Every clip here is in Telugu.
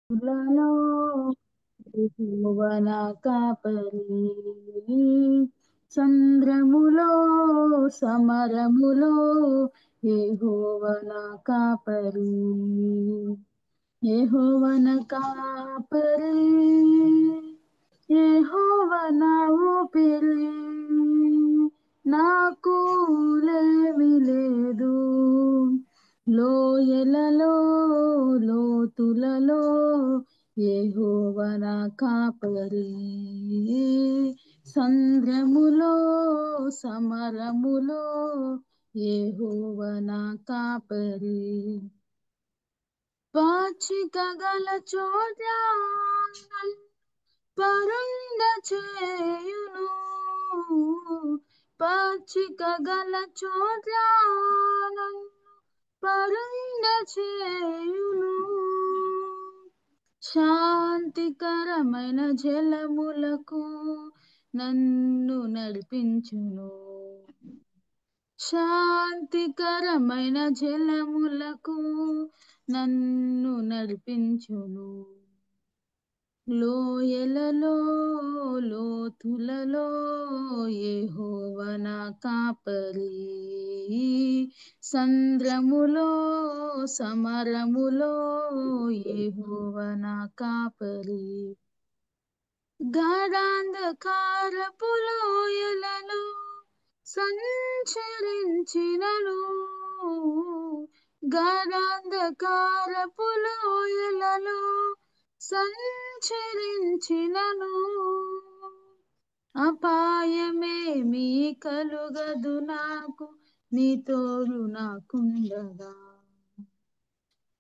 లలో యెహోవా నా కాపరి. సంద్రములో సమరములో యెహోవా నా కాపరి. యెహోవా నా కాపరి, యెహోవా నా ఊపిరి, నాకు లేమి లేదు. లోయలలో లోతులలో యెహోవా నా కాపరి. సంద్రములో సమరములో యెహోవా నా కాపరి. పాచిక గల చోట పరుండ చేయును, పాచిక గల చోట పరుండ చేయును. శాంతికరమైన జలములకు నన్ను నడిపించును. శాంతికరమైన జలములకు నన్ను నడిపించును. లోయలలో లోతులలో యెహోవా నా కాపరి. సంద్రములో సమరములో యెహోవా నా కాపరి. గాఢాంధకారపు లోయలలో సంచరించినను, గాఢాంధకారపు లోయలలో సంచరించినను, అపాయమేమీ కలుగదు నాకు, నీ తోడు నాకుండగా.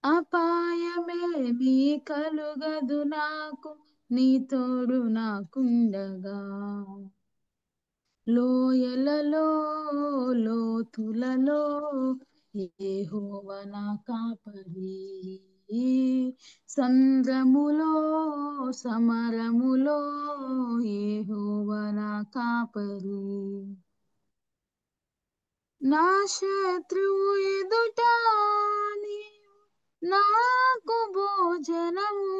అపాయమేమీ కలుగదు నాకు, నీ తోడు నాకుండగా. లోయలలో లోతులలో యెహోవా నా కాపరి. సంద్రములో సమరములో యెహోవా నా కాపరి. నా శత్రువు ఎదుట నీవు నాకు భోజనము,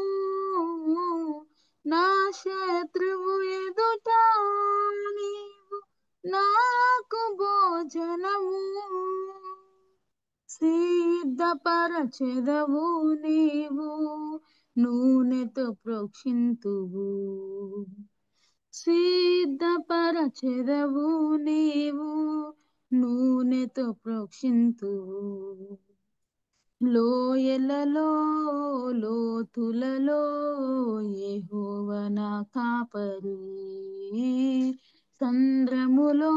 నా శత్రువు ఎదుట నీవు నాకు భోజనము సిద్ధపరచెదవు నీవు, నూనెతో ప్రోక్షింతువు. సిద్ధపరచెదవు నీవు, నూనెతో ప్రోక్షింతువు. లోయలలో లోతులలో యెహోవా నా కాపరి. సంద్రములో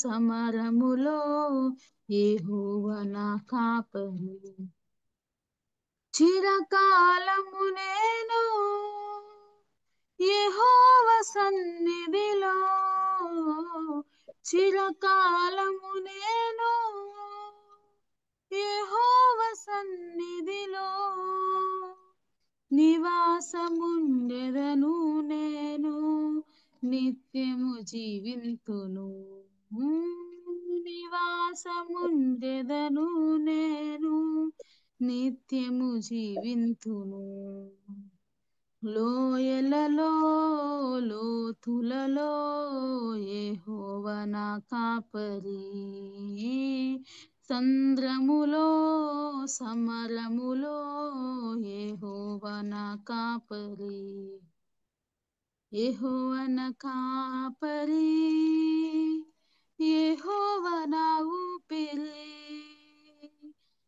సమరములో యెహోవా నా కాపరి. చిరకాలము నేను యెహోవా సన్నిధిలో, చిరకాలము నేను యెహోవా సన్నిధిలో నివాసముండెదను నేను, నిత్యము జీవింతును. నివాసముండెదను నేను, నిత్యము జీవింతును. లోయలలో లోతులలో యెహోవా నా కాపరి. సంద్రములో సమరములో యెహోవా నా కాపరి. యెహోవా నా కాపరి, యెహోవా నా ఊపిరి,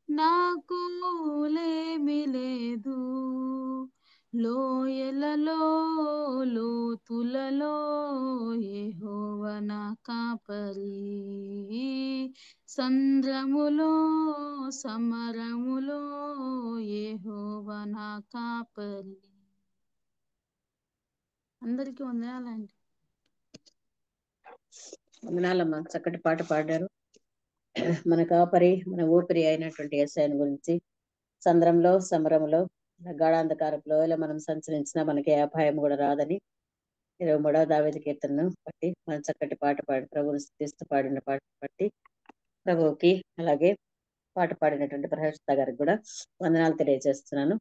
నాకు లేమి లేదు. లోయలలో లోతులలో యెహోవా నా కాపరి. సంద్రములో సమరములో యెహోవా నా కాపరి. అందరికీ వందనాలండి. వందనాలమ్మా, చక్కటి పాట పాడారు. మన కాపరి మన ఊపిరి అయినటువంటి యేసయ్యను గురించి, సంద్రంలో సమరంలో గాఢాంధకారపులో ఇలా మనం సంచరించినా మనకి ఏ అపాయం కూడా రాదని 23వ దావీదు కీర్తనను బట్టి మనం చక్కటి పాట పాడి ప్రభువుని స్తుతిస్తూ పాడిన పాట బట్టి ప్రభువుకి, అలాగే పాట పాడినటువంటి ప్రహర్షిత గారికి కూడా వందనాలు తెలియజేస్తున్నాను.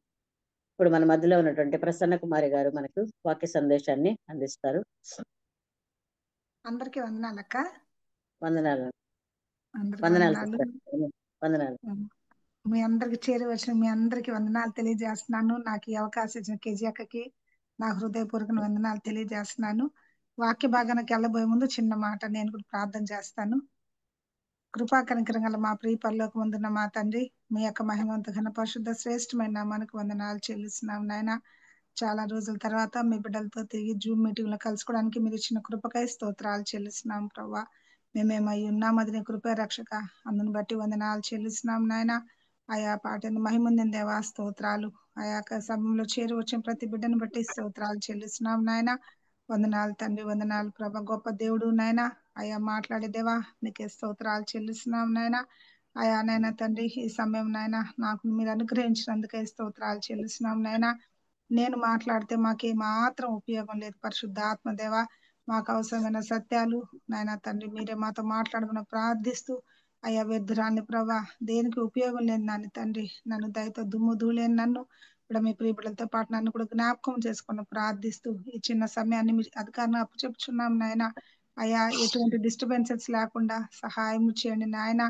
ఇప్పుడు మన మధ్యలో ఉన్నటువంటి ప్రసన్న కుమారి గారు మనకు వాక్య సందేశాన్ని అందిస్తారు. అందరికీ వందనాలక్క. వందనాలు. అందరికి వందనాలు వందనాలు. సిస్టర్. వందనాలు. మీ అందరికి చేరి వచ్చిన మీ అందరికి వందనాలు తెలియజేస్తున్నాను. నాకు ఈ అవకాశం ఇచ్చిన కేజీ అక్కకి నా హృదయపూర్వక వందనాలు తెలియజేస్తున్నాను. వాక్య భాగానికి వెళ్ళబోయే ముందు చిన్న మాట నేను కూడా ప్రార్థన చేస్తాను. కృపా కనికరం గల మా ప్రియ పరలోక ముందున్న మా తండ్రి, మీ యొక్క మహిమంత ఘన పరిశుద్ధ శ్రేష్టమైన నామానికి వందనాలు చెల్లిస్తున్నాం నాయన. చాలా రోజుల తర్వాత మీ బిడ్డలతో తిరిగి జూమ్ మీటింగ్ లో కలుసుకోవడానికి మీరు ఇచ్చిన కృపకై స్తోత్రాలు చెల్లిస్తున్నాం ప్రభా. మేమేమై ఉన్నాం అది నీ కృపే రక్షక, అందుని బట్టి వందనాలు చెల్లిస్తున్నాం నాయన. ఆయా పాటను మహిమందిన దేవా స్తోత్రాలు. ఆయా సమయంలో చేరి వచ్చిన ప్రతి బిడ్డను బట్టి స్తోత్రాలు చెల్లిస్తున్నాం నాయన. వందనాలు తండ్రి, వందనాలు ప్రభ, గొప్ప దేవుడు నాయన. అయా మాట్లాడే దేవా నీకే స్తోత్రాలు చెల్లిస్తున్నాం నాయన. అయా నాయన తండ్రి, ఈ సమయం నాయన నాకు మీరు అనుగ్రహించినందుకే స్తోత్రాలు చెల్లిస్తున్నాం నాయన. నేను మాట్లాడితే మాకే మాత్రం ఉపయోగం లేదు పరిశుద్ధ ఆత్మదేవ. మాకు అవసరమైన సత్యాలు నాయన తండ్రి మీరే మాతో మాట్లాడమని ప్రార్థిస్తూ, అయ్యా వ్యర్థురాన్ని ప్రభా, దేనికి ఉపయోగం లేని నాన్న తండ్రి, నన్ను దయతో దుమ్ము ధూళేని నన్ను ఇప్పుడు మీ ప్రియబిడ్డలతో పాటు నన్ను కూడా జ్ఞాపకం చేసుకుని ప్రార్థిస్తూ ఈ చిన్న సమయాన్ని మీ అధికారం అప్పచెప్పుచున్నాం నాయన. అయ్యా ఎటువంటి డిస్టర్బెన్సెస్ లేకుండా సహాయం చేయండి నాయన.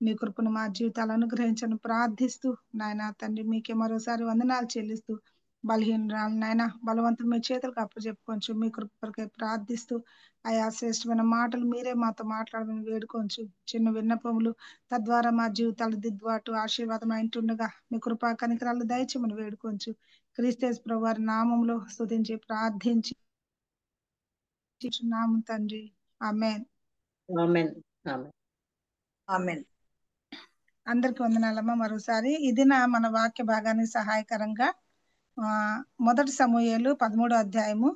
మీ కృపను మా జీవితాలు అనుగ్రహించని ప్రార్థిస్తూ నాయన తండ్రి మీకే మరోసారి వందనాలు చెల్లిస్తూ, బలహీనరాలు నాయన బలవంతులు మీ చేతులకు అప్పచెప్పుకోవచ్చు మీ కృపకే ప్రార్థిస్తూ, అయా శ్రేష్టమైన మాటలు మీరే మాతో మాట్లాడమని వేడుకోవచ్చు. చిన్న విన్నపములు తద్వారా మా జీవితాలు దిద్దుబాటు ఆశీర్వాదం అంటుండగా మీ కృపా కనికరాలు దయచేమని వేడుకోవచ్చు. క్రీస్తు ప్రభు వారి నామంలో స్తుతించి ప్రార్థించి నామం తండ్రి, ఆమేన్. ఆమేన్. ఆమేన్. ఆమేన్. అందరికి వందనాలమ్మ. మరోసారి ఇది మన వాక్య భాగానికి సహాయకరంగా మొదటి సమూయేలు 13వ అధ్యాయము,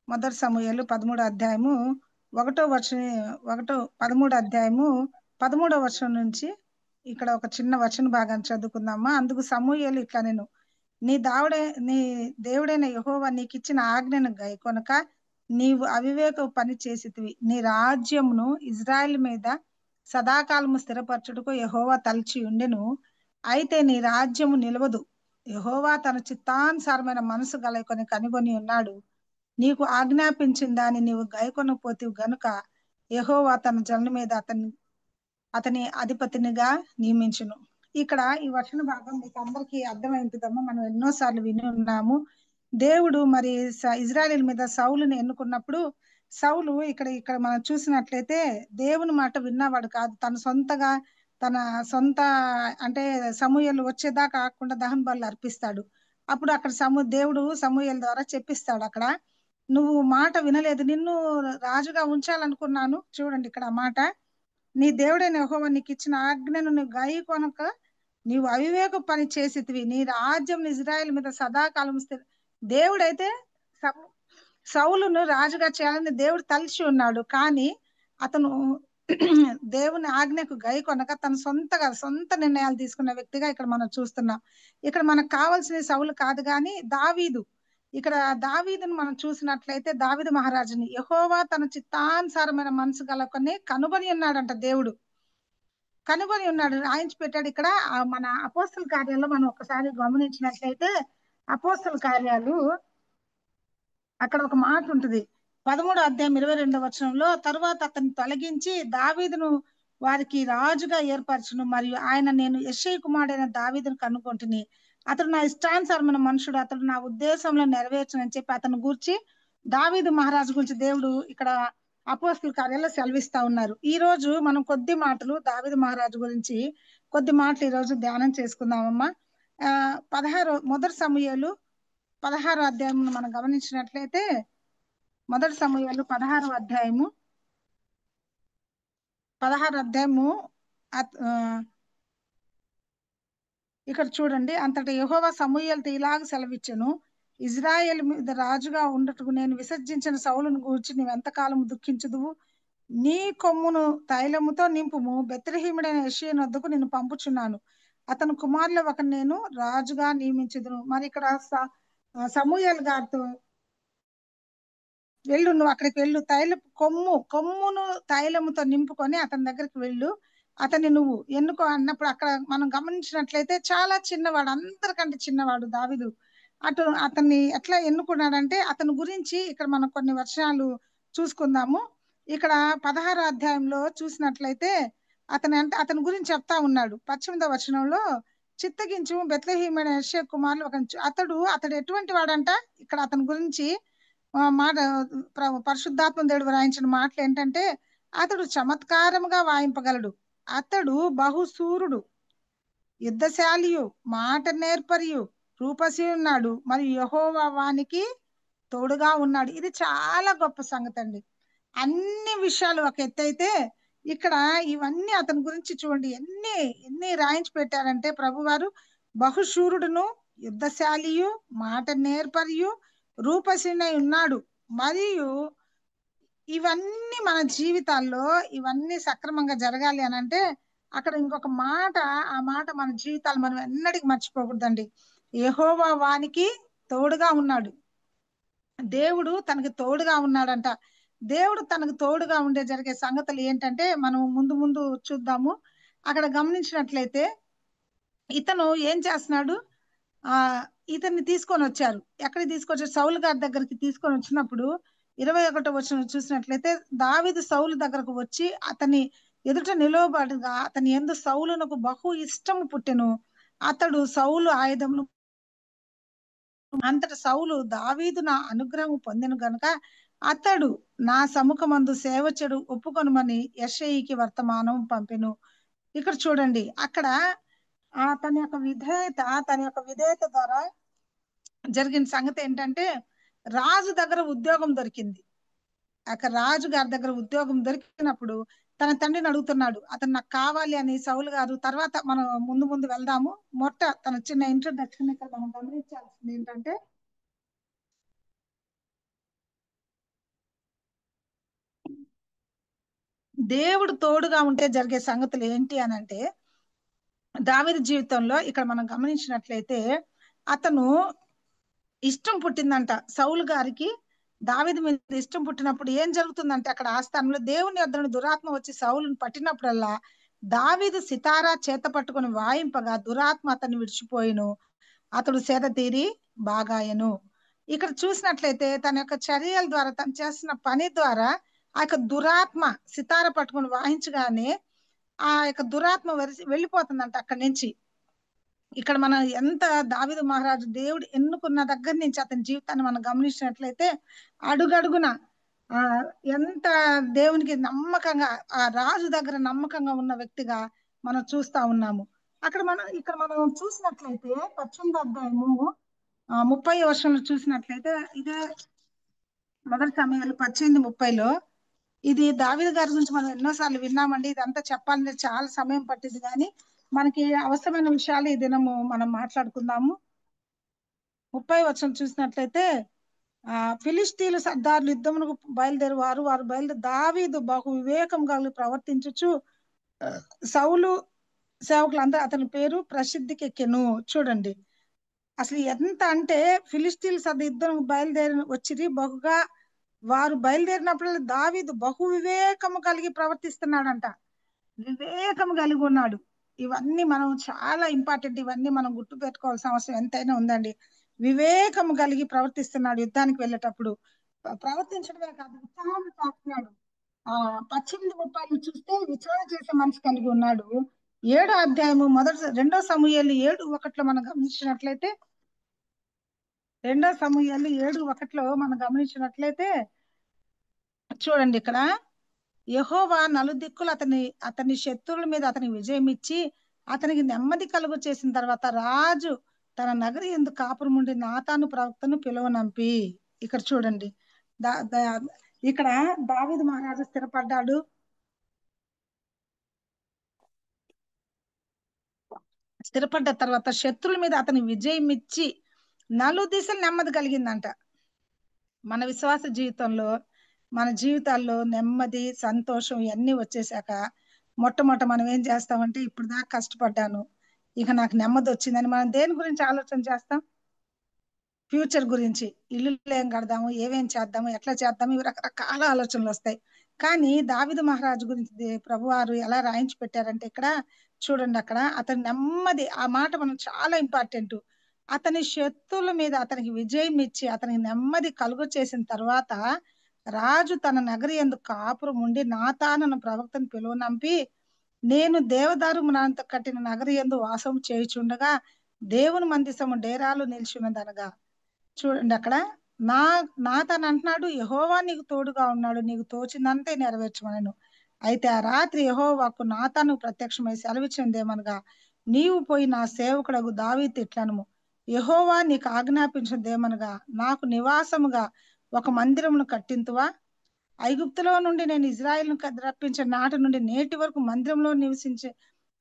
మొదటి సమూయేలు 13వ అధ్యాయము 13వ అధ్యాయము 13వ వచనం నుంచి ఇక్కడ ఒక చిన్న వచన భాగాన్ని చదువుకుందామా. అందుకు సమూయేలు ఇట్లా, నేను నీ దేవుడైన యెహోవా నీకిచ్చిన ఆజ్ఞను గైకొనక నీవు అవివేక పని చేసితివి. నీ రాజ్యమును ఇజ్రాయెల్ మీద సదాకాలము స్థిరపరచుటకు యెహోవా తలచి ఉండెను. అయితే నీ రాజ్యము నిలవదు. యెహోవా తన చిత్తానుసారమైన మనసు గలకొని కనుగొని ఉన్నాడు. నీకు ఆజ్ఞాపించిన దాన్ని నీవు గైకొనపోతివి గనుక యెహోవా తన జనుల మీద అతని అధిపతినిగా నియమించును. ఇక్కడ ఈ వచన భాగం మీకు అందరికీ అర్థమైంటుందమ్మా. మనం ఎన్నోసార్లు విని ఉన్నాము. దేవుడు మరి ఇజ్రాయేల్ మీద సౌలుని ఎన్నుకున్నప్పుడు సౌలు ఇక్కడ మనం చూసినట్లయితే దేవుని మాట విన్నవాడు కాదు. తన సొంత అంటే సమూయేలు వచ్చేదాకా కాకుండా దహన బలులు అర్పిస్తాడు. అప్పుడు అక్కడ దేవుడు సమూయేలు ద్వారా చెప్పిస్తాడు, అక్కడ నువ్వు మాట వినలేదు, నిన్ను రాజుగా ఉంచాలనుకున్నాను. చూడండి ఇక్కడ ఆ మాట, నీ దేవుడైన యెహోవా నీకు ఇచ్చిన ఆజ్ఞను నువ్వు గైకొనక నీవు అవివేక పని చేసితివి. నీ రాజ్యం ఇజ్రాయెల్ మీద సదాకాలం దేవుడైతే సౌలును రాజుగా చేయాలని దేవుడు తలిచి ఉన్నాడు. కానీ అతను దేవుని ఆజ్ఞకు గైకొనక తన సొంత నిర్ణయాలు తీసుకున్న వ్యక్తిగా ఇక్కడ మనం చూస్తున్నాం. ఇక్కడ మనకు కావాల్సిన సౌలు కాదు కానీ దావీదు. ఇక్కడ దావీదును మనం చూసినట్లయితే దావీదు మహారాజుని యెహోవా తన చిత్తానుసారమైన మనసు గలకొని కనుగొని ఉన్నాడంట. దేవుడు కనుగొని ఉన్నాడు, రాయించి పెట్టాడు. ఇక్కడ మన అపోస్తల కార్యాల్లో మనం ఒకసారి గమనించినట్లయితే అపోస్తల కార్యాలు అక్కడ ఒక మాట ఉంటుంది, 13వ అధ్యాయం 22వ వచనంలో, తరువాత అతన్ని తొలగించి దావీదును వారికి రాజుగా ఏర్పరచును, మరియు ఆయన నేను యెష్షయి కుమారుడైన దావీదును కనుగొంటిని, అతడు నా ఇష్టానుసారమైన మనుషుడు, అతడు నా ఉద్దేశంలో నెరవేర్చునని చెప్పి అతను గూర్చి దావీదు మహారాజు గురించి దేవుడు ఇక్కడ అపోస్తల కార్యాల్లో సెలవిస్తా ఉన్నారు. ఈ రోజు మనం కొద్ది మాటలు దావీదు మహారాజు గురించి కొద్ది మాటలు ఈ రోజు ధ్యానం చేసుకుందామమ్మా. మొదటి సమూయేలు 16వ అధ్యాయం మనం గమనించినట్లయితే మొదటి సమూయేలు 16వ అధ్యాయము ఇక్కడ చూడండి. అంతటా యెహోవా సమూయేలుతో ఇలాగ సెలవిచ్చెను, ఇజ్రాయేల్ మీద రాజుగా ఉండటకు నేను విసర్జించిన సౌలును గూర్చి నీవెంతకాలం దుఃఖించుదువు? నీ కొమ్మును తైలముతో నింపుము, బెత్లెహేముడైన యెష్షయి వద్దకు నిన్ను పంపుచున్నాను, అతని కుమారుల ఒక నేను రాజుగా నియమించుదును. మరి ఇక్కడ సమూయేలు గారితో వెళ్ళు, నువ్వు అక్కడికి వెళ్ళు, కొమ్మును తైలముతో నింపుకొని అతని దగ్గరికి వెళ్ళు, అతన్ని నువ్వు ఎన్నుకో అన్నప్పుడు అక్కడ మనం గమనించినట్లయితే చాలా చిన్నవాడు, అందరికంటే చిన్నవాడు దావీదు. అతన్ని ఎట్లా ఎన్నుకున్నాడంటే అతని గురించి ఇక్కడ మనం కొన్ని వర్షాలు చూసుకుందాము. ఇక్కడ 16వ అధ్యాయంలో చూసినట్లయితే అతని గురించి చెప్తా ఉన్నాడు. 18వ వచనంలో చిత్తగించు బెత్లెహేమైన యెషయా కుమారులు అతడు ఎటువంటి వాడంట. ఇక్కడ అతని గురించి మాట పరిశుద్ధాత్మ దేవుడు రాయించిన మాటలు ఏంటంటే అతడు చమత్కారముగా వాయింపగలడు, అతడు బహుశూరుడు, యుద్ధశాలియు, మాట నేర్పరియు, రూపసి ఉన్నాడు, మరియు యెహోవా వానికి తోడుగా ఉన్నాడు. ఇది చాలా గొప్ప సంగతి అండి. అన్ని విషయాలు ఒక ఎత్తైతే ఇక్కడ ఇవన్నీ అతని గురించి చూడండి ఎన్ని రాయించి పెట్టారంటే ప్రభువారు బహుశూరుడును, యుద్ధశాలియు, మాట నేర్పరియు, రూపసినై ఉన్నాడు. మరియు ఇవన్నీ మన జీవితాల్లో ఇవన్నీ సక్రమంగా జరగాలి అని అంటే అక్కడ ఇంకొక మాట, ఆ మాట మన జీవితాలు మనం ఎన్నటికి మర్చిపోకూడదండి. యెహోవా వానికి తోడుగా ఉన్నాడు. దేవుడు తనకి తోడుగా ఉన్నాడంట. దేవుడు తనకు తోడుగా ఉండే జరిగే సంగతులు ఏంటంటే మనం ముందు చూద్దాము. అక్కడ గమనించినట్లయితే ఇతను ఏం చేస్తున్నాడు, ఇతన్ని తీసుకొని వచ్చారు. ఎక్కడికి తీసుకొచ్చారు? సౌలు గారి దగ్గరికి తీసుకొని వచ్చినప్పుడు 21వ వచనం చూసినట్లయితే దావీదు సౌలు దగ్గరకు వచ్చి అతని ఎదుట నిలవబడగా అతని యందు సౌలునకు బహు ఇష్టము పుట్టెను. అతడు సౌలు ఆయుధమును అంతట సౌలు దావీదు నా అనుగ్రహం పొందెను గనుక అతడు నా సముఖమందు సేవకుడు ఒప్పుకొనుమని యెషయికి వర్తమానం పంపెను. ఇక్కడ చూడండి, అక్కడ తన యొక్క విధేయత ద్వారా జరిగిన సంగతి ఏంటంటే రాజు దగ్గర ఉద్యోగం దొరికింది. అక్కడ రాజు గారి దగ్గర ఉద్యోగం దొరికినప్పుడు తన తండ్రిని అడుగుతున్నాడు, అతను నాకు కావాలి అని సౌలు గారు. తర్వాత మనం ముందు వెళ్దాము. తన చిన్న ఇంట్రొడక్షన్ ఇక్కడ మనం గమనించాల్సింది ఏంటంటే దేవుడు తోడుగా ఉంటే జరిగే సంగతులు ఏంటి అని అంటే దావీదు జీవితంలో ఇక్కడ మనం గమనించినట్లయితే అతను ఇష్టం పుట్టిందంట సౌలు గారికి. దావీదు మీద ఇష్టం పుట్టినప్పుడు ఏం జరుగుతుందంటే అక్కడ ఆస్థానంలో దేవుని యొద్దకు దురాత్మ వచ్చి సౌలును పట్టినప్పుడల్లా దావీదు సితారా చేత పట్టుకుని వాయింపగా దురాత్మ అతన్ని విడిచిపోయిను, అతడు సేద తీరి బాగాయను. ఇక్కడ చూసినట్లయితే తన యొక్క చర్యల ద్వారా తను చేస్తున్న పని ద్వారా ఆ యొక్క దురాత్మ సితార పట్టుకుని వాయించగానే ఆ యొక్క దురాత్మ వెళ్ళిపోతుందంట అక్కడి నుంచి. ఇక్కడ మనం ఎంత దావీదు మహారాజు దేవుడు ఎన్నుకున్న దగ్గర నుంచి అతని జీవితాన్ని మనం గమనించినట్లయితే అడుగడుగున ఎంత దేవునికి నమ్మకంగా, ఆ రాజు దగ్గర నమ్మకంగా ఉన్న వ్యక్తిగా మనం చూస్తా ఉన్నాము. ఇక్కడ మనం చూసినట్లయితే 18వ అధ్యాయము 30వ వచనంలో చూసినట్లయితే ఇదే మొదటి సమయాలు 18:30లో ఇది దావీదు గారి గురించి మనం ఎన్నోసార్లు విన్నామండి. ఇదంతా చెప్పాలంటే చాలా సమయం పట్టింది, కానీ మనకి అవసరమైన విషయాలు ఈ దినము మనం మాట్లాడుకుందాము. 30వ వచనం చూసినట్లయితే ఫిలిష్తీయుల సర్దారులు యుద్ధమునకు వారు బయలుదేరి దావీదు బహు వివేకం కలిగి ప్రవర్తించుచు సౌలు సేవకులందరూ అతని పేరు ప్రసిద్ధికి ఎక్కెను. చూడండి అసలు ఎంత అంటే ఫిలిష్తీయుల యుద్ధం వచ్చిరి బహుగా. వారు బయలుదేరినప్పుడు దావీదు బహు వివేకము కలిగి ప్రవర్తిస్తున్నాడంట. వివేకము కలిగి ఉన్నాడు. ఇవన్నీ మనం చాలా ఇంపార్టెంట్. ఇవన్నీ మనం గుర్తు పెట్టుకోవాల్సిన అవసరం ఎంతైనా ఉందండి. వివేకము కలిగి ప్రవర్తిస్తున్నాడు. యుద్ధానికి వెళ్ళేటప్పుడు ప్రవర్తించడమే కాదు, విచారణ చేస్తున్నాడు. 18:30 చూస్తే విచారణ చేసే మనిషి కలిగి ఉన్నాడు. 7వ అధ్యాయము 2 సమూయేలు 7:1 మనం గమనించినట్లయితే 2 సమూయేలు 7:1 మనం గమనించినట్లయితే చూడండి, ఇక్కడ యెహోవా నలుదిక్కులు అతని శత్రువుల మీద అతనికి విజయం ఇచ్చి అతనికి నెమ్మది కలుగు చేసిన తర్వాత రాజు తన నగరి యందు కాపురం ఉండి నాతాను ప్రవక్తను పిలువనంపి. ఇక్కడ చూడండి, ఇక్కడ దావీదు మహారాజు స్థిరపడ్డాడు. స్థిరపడ్డ తర్వాత శత్రువుల మీద అతని విజయం ఇచ్చి నలుదిశలు నెమ్మది కలిగిందంట. మన విశ్వాస జీవితంలో మన జీవితాల్లో నెమ్మది, సంతోషం ఇవన్నీ వచ్చేసాక మొట్టమొదట మనం ఏం చేస్తామంటే ఇప్పుడు దాకా కష్టపడ్డాను, ఇక నాకు నెమ్మది వచ్చిందని మనం దేని గురించి ఆలోచన చేస్తాం? ఫ్యూచర్ గురించి. ఇల్లు ఏం కడదాము, ఏమేం చేద్దాము, ఎట్లా చేద్దాము, ఇవి రకరకాల ఆలోచనలు వస్తాయి. కానీ దావీదు మహారాజు గురించి ప్రభువారు ఎలా రాయించి పెట్టారంటే ఇక్కడ చూడండి, అక్కడ అతని నెమ్మది, ఆ మాట మనం చాలా ఇంపార్టెంట్. అతని శత్రువుల మీద అతనికి విజయం ఇచ్చి అతనికి నెమ్మది కలుగు చేసిన తర్వాత రాజు తన నగరి యందు కాపురం ఉండి నాతానను ప్రవక్తను పిలువనంపి, నేను దేవదారు మ్రాణతో కట్టిన నగరి యందు వాసం చేయుచుండగా దేవుని మందిసము డేరాలు నిలిచినదనగా. చూడండి అక్కడ నా నాతను అంటున్నాడు, యెహోవా నీకు తోడుగా ఉన్నాడు, నీకు తోచిందంతే నెరవేర్చమనను. అయితే ఆ రాత్రి యెహోవాకు నాతాను ప్రత్యక్షమై సెలవిచ్చినదేమనగా, నీవు పోయి నా సేవకుడగు దావీదు ఇట్లనుము, యెహోవా నీకు ఆజ్ఞాపించినదేమనగా, నాకు నివాసముగా ఒక మందిరమును కట్టింతువా? ఐగుప్తులో నుండి నేను ఇజ్రాయిల్ను రప్పించిన నాటి నుండి నేటి వరకు మందిరంలో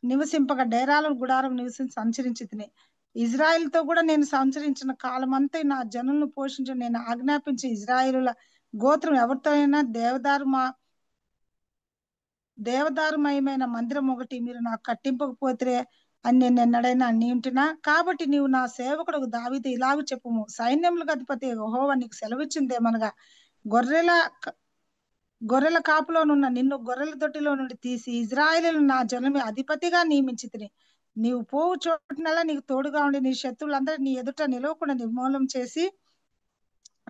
నివసింపక డేరాలను గుడారం నివసించి సంచరించి తిని, ఇజ్రాయిల్తో కూడా నేను సంచరించిన కాలమంతా నా జనులను పోషించి నేను ఆజ్ఞాపించి ఇజ్రాయిలుల గోత్రం ఎవరితోనైనా దేవదారుమయమైన మందిరం ఒకటి మీరు నాకు కట్టింపకపోతే అని నేను ఎన్నడైనా అన్ని ఉంటున్నా. కాబట్టి నీవు నా సేవకుడు దావీదు ఇలాగ చెప్పుము, సైన్యములకు అధిపతి యెహోవా నీకు సెలవిచ్చిందేమనగా, గొర్రెల కాపులోనున్న నిన్ను గొర్రెల దొడ్డిలో నుండి తీసి ఇజ్రాయేలు నా జనమే అధిపతిగా నియమించి తిని, నీవు పోవు చోటునల్లా నీకు తోడుగా ఉండి నీ శత్రువులందరూ నీ ఎదుట నిలవకుండా నిర్మూలం చేసి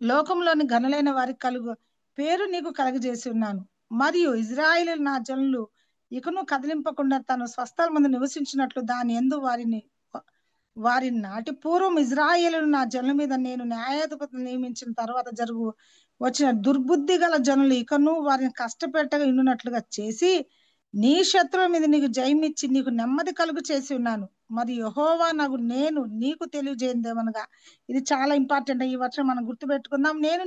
లోకంలోని ఘనులైన వారికి పేరు నీకు కలగజేసి ఉన్నాను. మరియు ఇజ్రాయేలు నా జనులు ఇకను కదిలింపకుండా తన స్వస్థల ముందు నివసించినట్లు దాని యందు వారి నాటి పూర్వం ఇజ్రాయేలు నా జనుల మీద నేను న్యాయాధిపతులు నియమించిన తర్వాత వచ్చిన దుర్బుద్ధి గల జనులు ఇకను వారిని కష్టపెట్టగా ఇండునట్లుగా చేసి నీ శత్రువుల మీద నీకు జయమిచ్చి నీకు నెమ్మది కలుగు చేసి ఉన్నాను. మరి యెహోవా నాకు నేను నీకు తెలియజేయదేమనగా, ఇది చాలా ఇంపార్టెంట్. ఈ వర్షం మనం గుర్తుపెట్టుకుందాం. నేను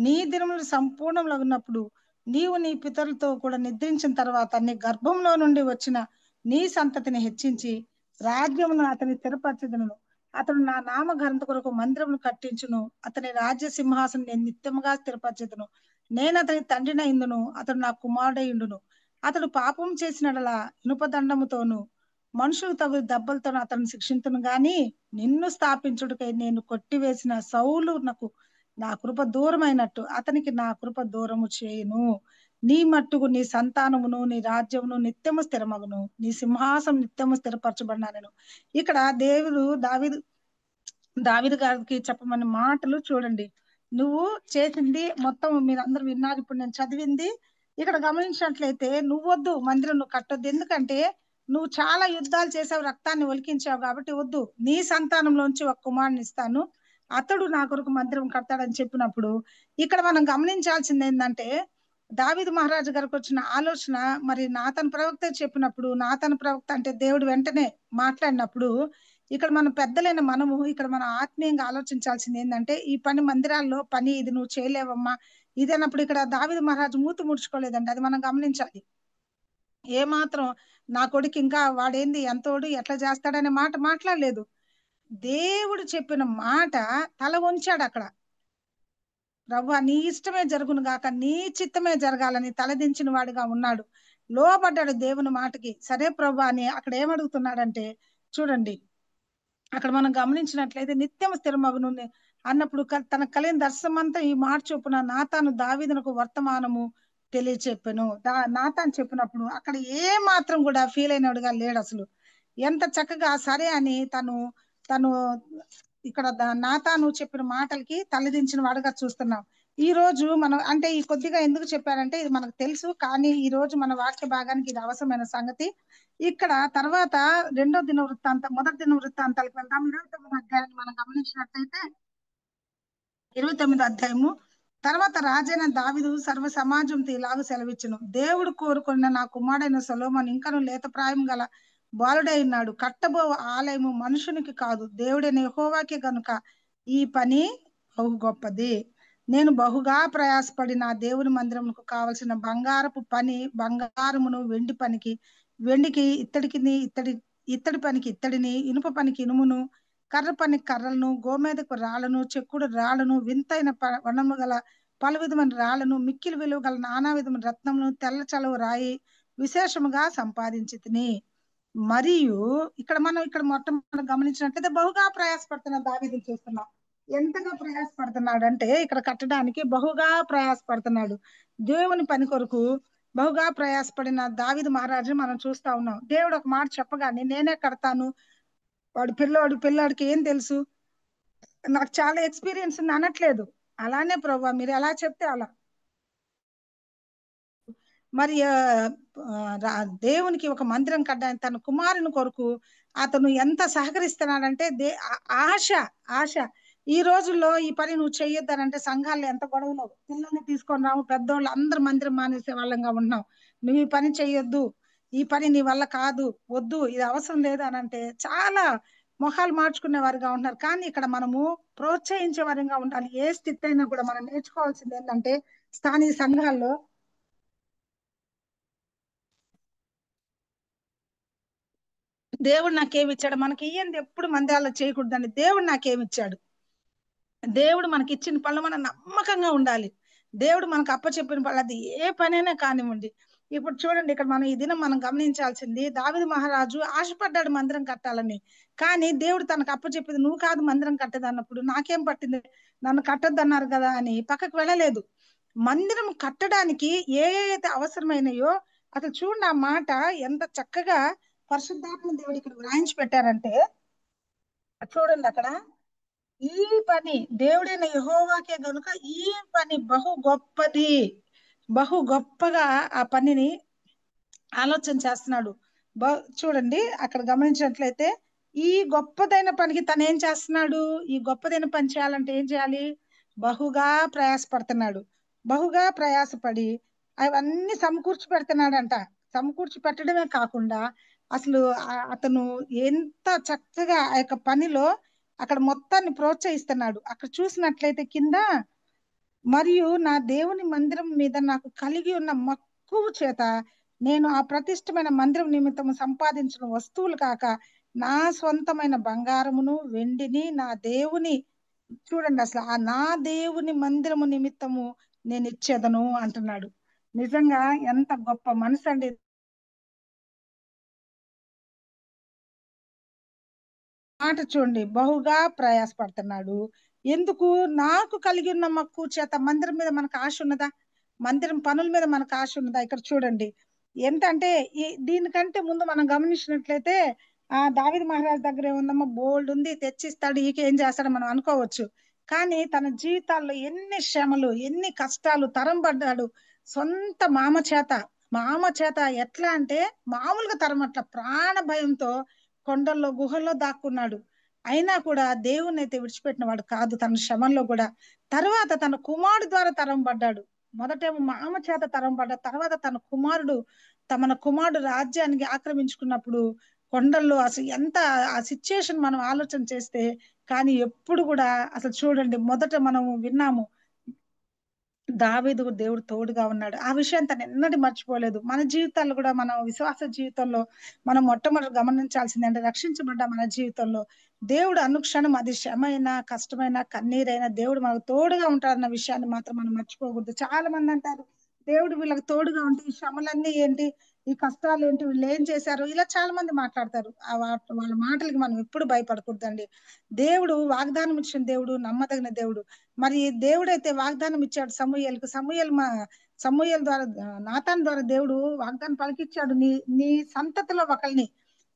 నీ దినములు సంపూర్ణములగునప్పుడు నీవు నీ పితరులతో కూడా నిద్రించిన తర్వాత నీ గర్భంలో నుండి వచ్చిన నీ సంతతిని హెచ్చించి రాజ్యమును అతని స్థిరపరచుదును. అతడు నా నామ ఘనత కొరకు మందిరమును కట్టించును. అతని రాజ్య సింహాసనం నేను నిత్యముగా స్థిరపరచుదును. నేను అతని తండ్రిన ఇందును, అతడు నా కుమారుడయుండును. అతడు పాపం చేసినడలా ఇనుపదండముతోను మనుషులు తగు దెబ్బలతోను అతను శిక్షించును గాని, నిన్ను స్థాపించుటకై నేను కొట్టివేసిన సౌలునకు నా కృప దూరమైనట్టు అతనికి నా కృప దూరము చేయును. నీ మట్టుకు నీ సంతానమును నీ రాజ్యమును నిత్యము స్థిరమగును, నీ సింహాసనం నిత్యము స్థిరపరచబడినాను. ఇక్కడ దేవుడు దావీదు గారికి చెప్పమని మాటలు చూడండి. నువ్వు చేసింది మొత్తం మీరందరూ విన్నారు. ఇప్పుడు నేను చదివింది ఇక్కడ గమనించినట్లయితే, నువ్వొద్దు మందిరం నువ్వు కట్టొద్దు, ఎందుకంటే నువ్వు చాలా యుద్ధాలు చేసావు, రక్తాన్ని ఒలికించావు, కాబట్టి వద్దు, నీ సంతానంలోంచి ఒక కుమారుని ఇస్తాను, అతడు నా కొరకు మందిరం కడతాడని చెప్పినప్పుడు ఇక్కడ మనం గమనించాల్సింది ఏంటంటే, దావీదు మహారాజు గారికి వచ్చిన ఆలోచన మరి నాతాను ప్రవక్త చెప్పినప్పుడు, నాతాను ప్రవక్త అంటే దేవుడు వెంటనే మాట్లాడినప్పుడు ఇక్కడ మన పెద్దలైన మనము ఇక్కడ మనం ఆత్మీయంగా ఆలోచించాల్సింది ఏంటంటే, ఈ పని మందిరాల్లో పని ఇది నువ్వు చేయలేవమ్మా ఇది అన్నప్పుడు ఇక్కడ దావీదు మహారాజు మూతి ముడుచుకోలేదండి. అది మనం గమనించాలి. ఏమాత్రం నా కొడుకు ఇంకా వాడేంది ఎంతోడు ఎట్లా చేస్తాడనే మాట మాట్లాడలేదు. దేవుడు చెప్పిన మాట తల వంచాడు అక్కడ. ప్రభువా నీ ఇష్టమే జరుగును గాక, నీ చిత్తమే జరగాలని తలదించిన వాడిగా ఉన్నాడు, లోబడ్డాడు దేవుని మాటకి. సరే ప్రభు అని అక్కడ ఏమడుగుతున్నాడంటే చూడండి, అక్కడ మనం గమనించినట్లయితే నిత్యం స్థిరమగును అన్నప్పుడు తనకు కలిగిన దర్శనం అంతా ఈ మాట చొప్పున నాతాను దావీదునకు వర్తమానము తెలియచెప్పాను. నాతాను చెప్పినప్పుడు అక్కడ ఏ మాత్రం కూడా ఫీల్ అయినడుగా లేడు అసలు. ఎంత చక్కగా సరే అని తను ఇక్కడ నాతాను చెప్పిన మాటలకి తలదించిన వాడుగా చూస్తున్నాం. ఈ రోజు మనం అంటే ఈ కొద్దిగా ఎందుకు చెప్పారంటే ఇది మనకు తెలుసు, కానీ ఈ రోజు మన వాక్య భాగానికి ఇది అవసరమైన సంగతి. ఇక్కడ తర్వాత మొదటి దిన వృత్తాంతాలకు వెళ్దాం. 29వ అధ్యాయాన్ని మనం గమనించినట్లయితే 29వ అధ్యాయము తర్వాత రాజైన దావీదు సర్వ సమాజంతో ఇలాగ సెలవిచ్చును, దేవుడు కోరుకున్న నా కుమారుడైన సొలొమోను ఇంకను లేత ప్రాయం గల బాలుడై ఉన్నాడు. కట్టబో ఆలయము మనుషునికి కాదు, దేవుడైన యెహోవాకే గనుక ఈ పని బహు గొప్పది. నేను బహుగా ప్రయాసపడి నా దేవుని మందిరమునకు కావలసిన బంగారపు పని బంగారమును, వెండికి ఇత్తడి పనికి ఇత్తడిని, ఇనుప పనికి ఇనుమును, కర్ర పనికి కర్రలను, గోమేదకు రాళ్లను, చెక్కుడు రాళ్లను, వింతైన వనము గల పలు విధమైన రాళ్లను, మిక్కిలి విలువ గల నానా విధమైన రత్నమును, తెల్ల చలువ రాయి విశేషముగా సంపాదించి తిని. మరియు ఇక్కడ మొట్టమొదటి గమనించినట్లయితే బహుగా ప్రయాసపడుతున్న దావీదుని చూస్తున్నాం. ఎంతగా ప్రయాసపడుతున్నాడు అంటే ఇక్కడ కట్టడానికి బహుగా ప్రయాసపడుతున్నాడు. దేవుని పని కొరకు బహుగా ప్రయాసపడిన దావీదు మహారాజు మనం చూస్తా ఉన్నాం. దేవుడు ఒక మాట చెప్పగానే నేనే కడతాను, పిల్లాడికి ఏం తెలుసు, నాకు చాలా ఎక్స్పీరియన్స్ ఉంది అనట్లేదు. అలానే ప్రభు మీరు ఎలా చెప్తే అలా. మరి దేవునికి ఒక మందిరం కట్టడానికి తన కుమారుని కొరకు అతను ఎంత సహకరిస్తున్నాడంటే ఆశ ఆశ. ఈ రోజుల్లో ఈ పని నువ్వు చెయ్యొద్దనంటే సంఘాల్లో ఎంత గొడవలు, పిల్లల్ని తీసుకొని రావు, పెద్దోళ్ళు అందరు మందిరం మానేసే వాళ్ళంగా ఉన్నాం. నువ్వు ఈ పని చెయ్యొద్దు, ఈ పని నీ వల్ల కాదు, వద్దు, ఇది అవసరం లేదు అని అంటే చాలా మొహాలు మార్చుకునే వారిగా ఉంటున్నారు. కానీ ఇక్కడ మనము ప్రోత్సహించే వారిగా ఉండాలి. ఏ స్థితి అయినా కూడా మనం నేర్చుకోవాల్సింది ఏంటంటే స్థానిక సంఘాల్లో దేవుడు నాకేమిచ్చాడు, మనకి ఇయ్యంది ఎప్పుడు మందిరాల్లో చేయకూడదండి. దేవుడు నాకేమిచ్చాడు, దేవుడు మనకి ఇచ్చిన పనులు మనం నమ్మకంగా ఉండాలి. దేవుడు మనకు అప్పచెప్పిన పనులు అది ఏ పనైనా కానివ్వండి. ఇప్పుడు చూడండి, ఇక్కడ మనం ఈ దినం మనం గమనించాల్సింది, దావీదు మహారాజు ఆశపడ్డాడు మందిరం కట్టాలని. కానీ దేవుడు తనకు అప్పచెప్పింది నువ్వు కాదు మందిరం కట్టేది అన్నప్పుడు నాకేం పట్టింది, నన్ను కట్టొద్దు అన్నారు కదా అని పక్కకు వెళ్ళలేదు. మందిరం కట్టడానికి అయితే అవసరమైనయో అసలు చూడండి, ఆ మాట ఎంత చక్కగా పరిశుద్ధాత్మ దేవుడు ఇక్కడ వ్రాయించి పెట్టారంటే చూడండి అక్కడ, ఈ పని దేవుడైన యెహోవాకే గనుక ఈ పని బహు గొప్పది, బహు గొప్పగా ఆ పనిని ఆలోచన చేస్తున్నాడు. చూడండి అక్కడ గమనించినట్లయితే ఈ గొప్పదైన పనికి తను ఏం చేస్తున్నాడు, ఈ గొప్పదైన పని చేయాలంటే ఏం చేయాలి, బహుగా ప్రయాసపడుతున్నాడు. బహుగా ప్రయాసపడి అవన్నీ సమకూర్చి పెడుతున్నాడంట. సమకూర్చి పెట్టడమే కాకుండా అసలు అతను ఎంత చక్కగా ఆ యొక్క పనిలో అక్కడ మొత్తాన్ని ప్రోత్సహిస్తున్నాడు. అక్కడ చూసినట్లయితే కింద, మరియు నా దేవుని మందిరం మీద నాకు కలిగి ఉన్న మక్కువ చేత నేను ఆ ప్రతిష్టమైన మందిరం నిమిత్తము సంపాదించిన వస్తువులు కాక నా సొంతమైన బంగారమును వెండిని నా దేవుని, చూడండి అసలు ఆ నా దేవుని మందిరము నిమిత్తము నేను ఇచ్చేదను అంటున్నాడు. నిజంగా ఎంత గొప్ప మనసు అండి. మాట చూడండి, బహుగా ప్రయాసపడుతున్నాడు. ఎందుకు, నాకు కలిగి ఉన్న మక్కువ చేత. మందిరం మీద మనకు ఆశ ఉన్నదా, మందిరం పనుల మీద మనకు ఆశ ఉన్నదా? ఇక్కడ చూడండి ఏంటంటే దీనికంటే ముందు మనం గమనించినట్లయితే దావీదు మహారాజ్ దగ్గర ఏముందమ్మా, బోల్డ్ ఉంది, తెచ్చిస్తాడు, ఏం చేస్తాడు మనం అనుకోవచ్చు. కానీ తన జీవితాల్లో ఎన్ని శ్రమలు, ఎన్ని కష్టాలు తరం పడ్డాడు. సొంత మామ చేత ఎట్లా అంటే మామూలుగా తరం అట్లా ప్రాణ భయంతో కొండల్లో గుహల్లో దాక్కున్నాడు. అయినా కూడా దేవుణ్ణి అయితే విడిచిపెట్టిన వాడు కాదు తన శ్రమంలో కూడా. తర్వాత తన కుమారుడు ద్వారా తరం పడ్డాడు. మొదటేమో మామ చేత తరం పడ్డాడు, తర్వాత తన కుమారుడు రాజ్యానికి ఆక్రమించుకున్నప్పుడు కొండల్లో అసలు ఎంత ఆ సిచ్యుయేషన్ మనం ఆలోచన చేస్తే. కానీ ఎప్పుడు కూడా అసలు చూడండి, మొదట మనం విన్నాము దావీదు దేవుడు తోడుగా ఉన్నాడు, ఆ విషయం తను ఎన్నడూ మర్చిపోలేదు. మన జీవితాల్లో కూడా, మన విశ్వాస జీవితంలో మనం మొట్టమొదటి గమనించాల్సింది అంటే రక్షించబడ్డ మన జీవితంలో దేవుడు అనుక్షణం, అది శ్రమైనా కష్టమైనా కన్నీరైనా దేవుడు మనకు తోడుగా ఉంటాడన్న విషయాన్ని మాత్రం మనం మర్చిపోకూడదు. చాలా మంది అంటారు దేవుడు వీళ్ళకి తోడుగా ఉంటే ఈ శ్రమలన్నీ ఏంటి, ఈ కష్టాలు ఏంటి, వీళ్ళు ఏం చేశారు, ఇలా చాలా మంది మాట్లాడతారు. వాళ్ళ మాటలకి మనం ఎప్పుడు భయపడకూడదండి. దేవుడు వాగ్దానం ఇచ్చిన దేవుడు, నమ్మదగిన దేవుడు. మరి దేవుడైతే వాగ్దానం ఇచ్చాడు సమూయేలుకు. సమూయేలు ద్వారా, నాతాన్ ద్వారా దేవుడు వాగ్దానం పలికిచ్చాడు, నీ సంతతిలో ఒకరిని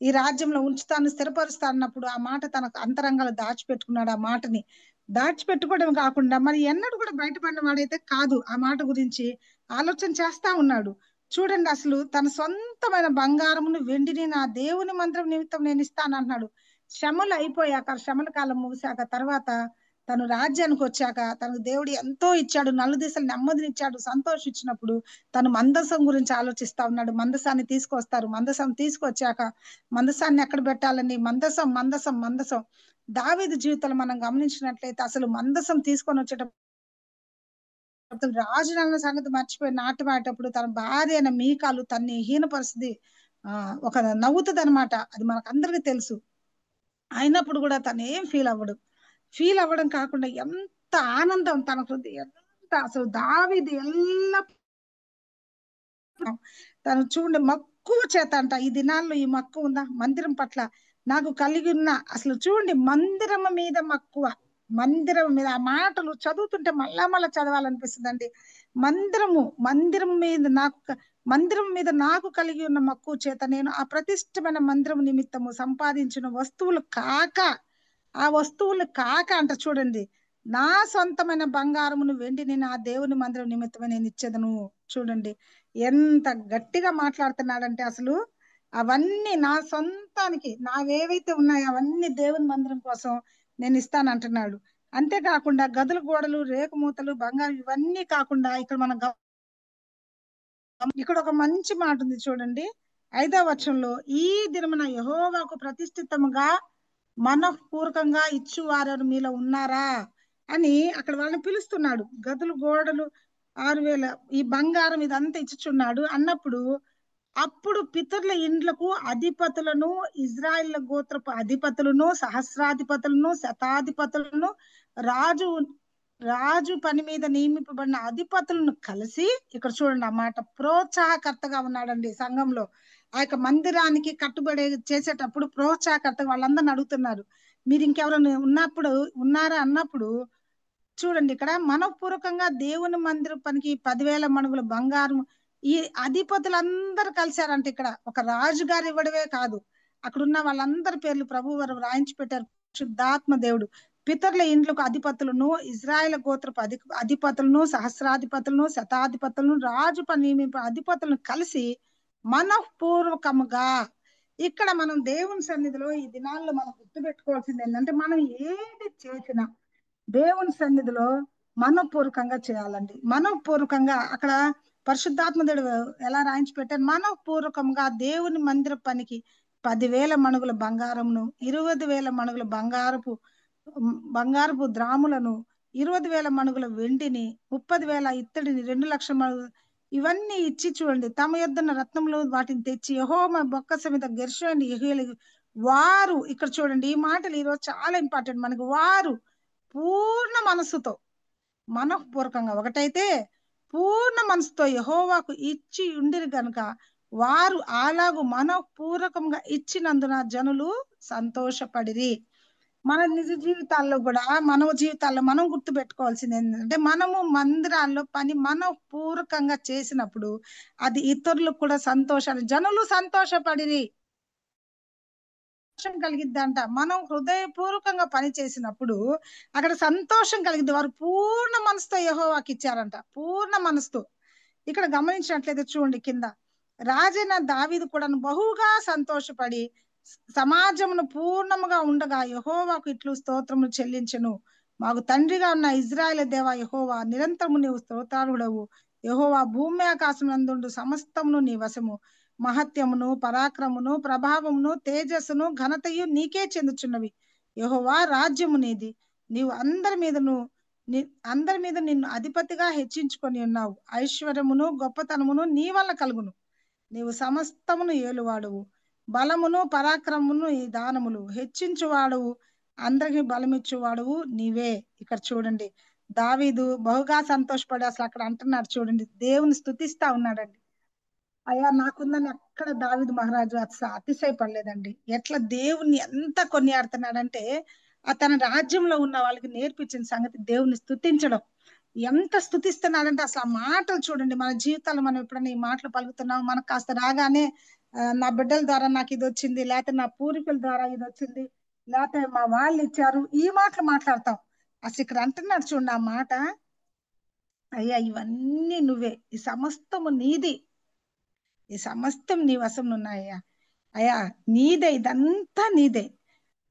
ఈ రాజ్యంలో ఉంచుతాను, స్థిరపరుస్తాను అన్నప్పుడు ఆ మాట తన అంతరంగాలు దాచిపెట్టుకున్నాడు. ఆ మాటని దాచిపెట్టుకోవడం కాకుండా మరి ఎన్నడూ కూడా బయటపడిన వాడైతే కాదు. ఆ మాట గురించి ఆలోచన చేస్తా ఉన్నాడు. చూడండి అసలు తన సొంతమైన బంగారమును వెండిని నా దేవుని మందిరం నిమిత్తం నేను ఇస్తాను అంటున్నాడు. శ్రమలు అయిపోయాక, శ్రమల కాలం ముగిశాక, తర్వాత తను రాజ్యానికి వచ్చాక తనకు దేవుడు ఎంతో ఇచ్చాడు, నలుదిశలు నెమ్మదినిచ్చాడు, సంతోషించినప్పుడు తను మందసం గురించి ఆలోచిస్తా ఉన్నాడు. మందసాన్ని తీసుకొస్తారు, మందసం తీసుకొచ్చాక మందసాన్ని ఎక్కడ పెట్టాలని మందసం మందసం మందసం. దావీదు జీవితంలో మనం గమనించినట్లయితే అసలు మందసం తీసుకొని వచ్చేటప్పుడు రాజు అన్న సంగతి మర్చిపోయి నాటమాటప్పుడు తన భార్య అయిన మీకాలు తన్ని హీనపరిస్థితి ఒక నవ్వుతుంది అనమాట. అది మనకు అందరికీ తెలుసు. అయినప్పుడు కూడా తను ఏం ఫీల్ అవ్వడం కాకుండా ఎంత ఆనందం తన హృదయం, ఎంత అసలు దావీదు తను చూడండి మక్కువ చేత అంట. ఈ దినాల్లో ఈ మక్కువ ఉందా మందిరం పట్ల నాకు కలిగి ఉన్న, అసలు చూడండి మందిరం మీద మక్కువ, మందిరం మీద ఆ మాటలు చదువుతుంటే మళ్ళా చదవాలనిపిస్తుందండి. మందిరం మీద నాకు కలిగి ఉన్న మక్కువ చేత నేను ఆ ప్రతిష్టమైన మందిరం నిమిత్తము సంపాదించిన వస్తువులు కాక అంట చూడండి, నా సొంతమైన బంగారమును వెండిని నా దేవుని మందిరం నిమిత్తమే నేను ఇచ్చేదను. చూడండి ఎంత గట్టిగా మాట్లాడుతున్నాడంటే, అసలు అవన్నీ నా సొంతానికి నావేవైతే ఉన్నాయో అవన్నీ దేవుని మందిరం కోసం నేను ఇస్తానంటున్నాడు. అంతేకాకుండా గదుల గోడలు, రేకుమూతలు, బంగారం ఇవన్నీ కాకుండా ఇక్కడ ఒక మంచి మాట ఉంది చూడండి. 5వ వచనంలో, ఈ దినమున యెహోవాకు ప్రతిష్ఠితముగా మనఃపూర్వకంగా ఇచ్చువారు మీలో ఉన్నారా అని అక్కడ వాళ్ళని పిలుస్తున్నాడు. గదులు గోడలు 6,000 ఈ బంగారం ఇదంతా ఇచ్చుచున్నాడు అన్నప్పుడు, అప్పుడు పితరుల ఇండ్లకు అధిపతులను, ఇజ్రాయిల్ గోత్రపు అధిపతులను, సహస్రాధిపతులను, శతాధిపతులను, రాజు పని మీద నియమింపబడిన అధిపతులను కలిసి, ఇక్కడ చూడండి ఆ మాట, ప్రోత్సాహకర్తగా ఉన్నాడండి సంఘంలో. ఆ యొక్క మందిరానికి కట్టుబడి చేసేటప్పుడు ప్రోత్సాహకర్తగా వాళ్ళందరిని అడుగుతున్నారు, మీరు ఇంకెవరైనా ఉన్నారా అన్నప్పుడు చూడండి, ఇక్కడ మనఃపూర్వకంగా దేవుని మందిర పనికి 10,000 మణుగుల బంగారం ఈ అధిపతులందరూ కలిశారంట. ఇక్కడ ఒక రాజు గారు ఇవ్వడమే కాదు, అక్కడ ఉన్న వాళ్ళందరి పేర్లు ప్రభు వారు రాయించి పెట్టారు. శుద్ధాత్మ దేవుడు పితరుల ఇండ్లకు అధిపతులను, ఇజ్రాయేల్ గోత్రపు అధిపతులను, సహస్రాధిపతులను, శతాధిపతులను, రాజు పని అధిపతులను కలిసి మనఃపూర్వకముగా. ఇక్కడ మనం దేవుని సన్నిధిలో ఈ దినాల్లో మనం గుర్తుపెట్టుకోవాల్సింది ఏంటంటే, మనం ఏది చేసినా దేవుని సన్నిధిలో మనఃపూర్వకంగా చేయాలండి. మనఃపూర్వకంగా అక్కడ పరిశుద్ధాత్మ దేవుడు ఎలా రాయించి పెట్టారు, మనఃపూర్వకంగా దేవుని మందిర పనికి 10,000 మణుగుల బంగారమును, 20,000 మణుగుల బంగారపు ద్రాములను, 20,000 మణుగుల వెండిని, 30,000 ఇత్తడిని, 2,00,000 మణుగులు ఇవన్నీ ఇచ్చి చూడండి, తమ యొద్దన్న రత్నములు వాటిని తెచ్చి యెహోవా బొక్కస మీద గెర్షోని వారు. ఇక్కడ చూడండి ఈ మాటలు ఈరోజు చాలా ఇంపార్టెంట్ మనకు. వారు పూర్ణ మనస్సుతో మనఃపూర్వకంగా ఒకటైతే పూర్ణ మనసుతో యెహోవాకు ఇచ్చి ఉండిరి గనుక వారు అలాగు మనఃపూర్వకంగా ఇచ్చినందున జనులు సంతోషపడిరి. మన నిజ జీవితాల్లో కూడా మనం గుర్తు పెట్టుకోవాల్సింది ఏంటంటే, మనము మందిరాల్లో పని మనఃపూర్వకంగా చేసినప్పుడు అది ఇతరులకు కూడా జనులు సంతోషపడిరి కలిగిద్దంట. మనం హృదయపూర్వకంగా పని చేసినప్పుడు అక్కడ సంతోషం కలిగిద్ది. వారు పూర్ణ మనసుతో యెహోవాకి ఇచ్చారంట, పూర్ణ మనసుతో. ఇక్కడ గమనించినట్లయితే చూడండి కింద, రాజైన దావీదు కూడా బహుగా సంతోషపడి సమాజమును పూర్ణముగా ఉండగా యెహోవాకు ఇట్లు స్తోత్రములు చెల్లించెను. మాకు తండ్రిగా ఉన్న ఇజ్రాయేలు దేవా యెహోవా, నిరంతరము నీవు స్తోత్రార్హుడవు. యెహోవా భూమి ఆకాశమునందుండు సమస్తమును నీ వశము. మహత్యమును, పరాక్రమును, ప్రభావమును, తేజస్సును, ఘనతయు నీకే చెందుచున్నవి. యెహోవా రాజ్యము నీది. నీవు అందరి మీద నిన్ను అధిపతిగా హెచ్చించుకొని ఉన్నావు. ఐశ్వర్యమును, గొప్పతనమును నీ వల్ల కలుగును. నీవు సమస్తమును ఏలువాడువు. బలమును, పరాక్రమమును ఈ దానములు హెచ్చించువాడువు. అందరికి బలమిచ్చువాడువు నీవే. ఇక్కడ చూడండి దావీదు బహుగా సంతోషపడి అసలు అక్కడ అంటున్నాడు చూడండి, దేవుని స్తుతిస్తా ఉన్నాడండి. అయ్యా నాకుందని అక్కడ దావీదు మహారాజు అసలు అతిశయపడలేదండి. ఎట్లా దేవుణ్ణి ఎంత కొనియాడుతున్నాడంటే, తన రాజ్యంలో ఉన్న వాళ్ళకి నేర్పించిన సంగతి దేవుని స్తుతించడం. ఎంత స్తుతిస్తున్నాడంటే అసలు ఆ మాటలు చూడండి. మన జీవితాల్లో మనం ఎప్పుడైనా ఈ మాటలు పలుకుతున్నాం, మనకు కాస్త రాగానే నా బిడ్డల ద్వారా నాకు ఇది వచ్చింది, లేకపోతే నా పూర్వీకుల ద్వారా ఇది వచ్చింది, లేకపోతే మా వాళ్ళు ఇచ్చారు, ఈ మాటలు మాట్లాడతాం. అసలు ఇక్కడ అంటున్నాడు చూడండి ఆ మాట, అయ్యా ఇవన్నీ నువ్వే, ఈ సమస్తము నీది, ఈ సమస్తం నీ వశం ఉన్నాయ్యా, అయ్యా నీదే, ఇదంతా నీదే.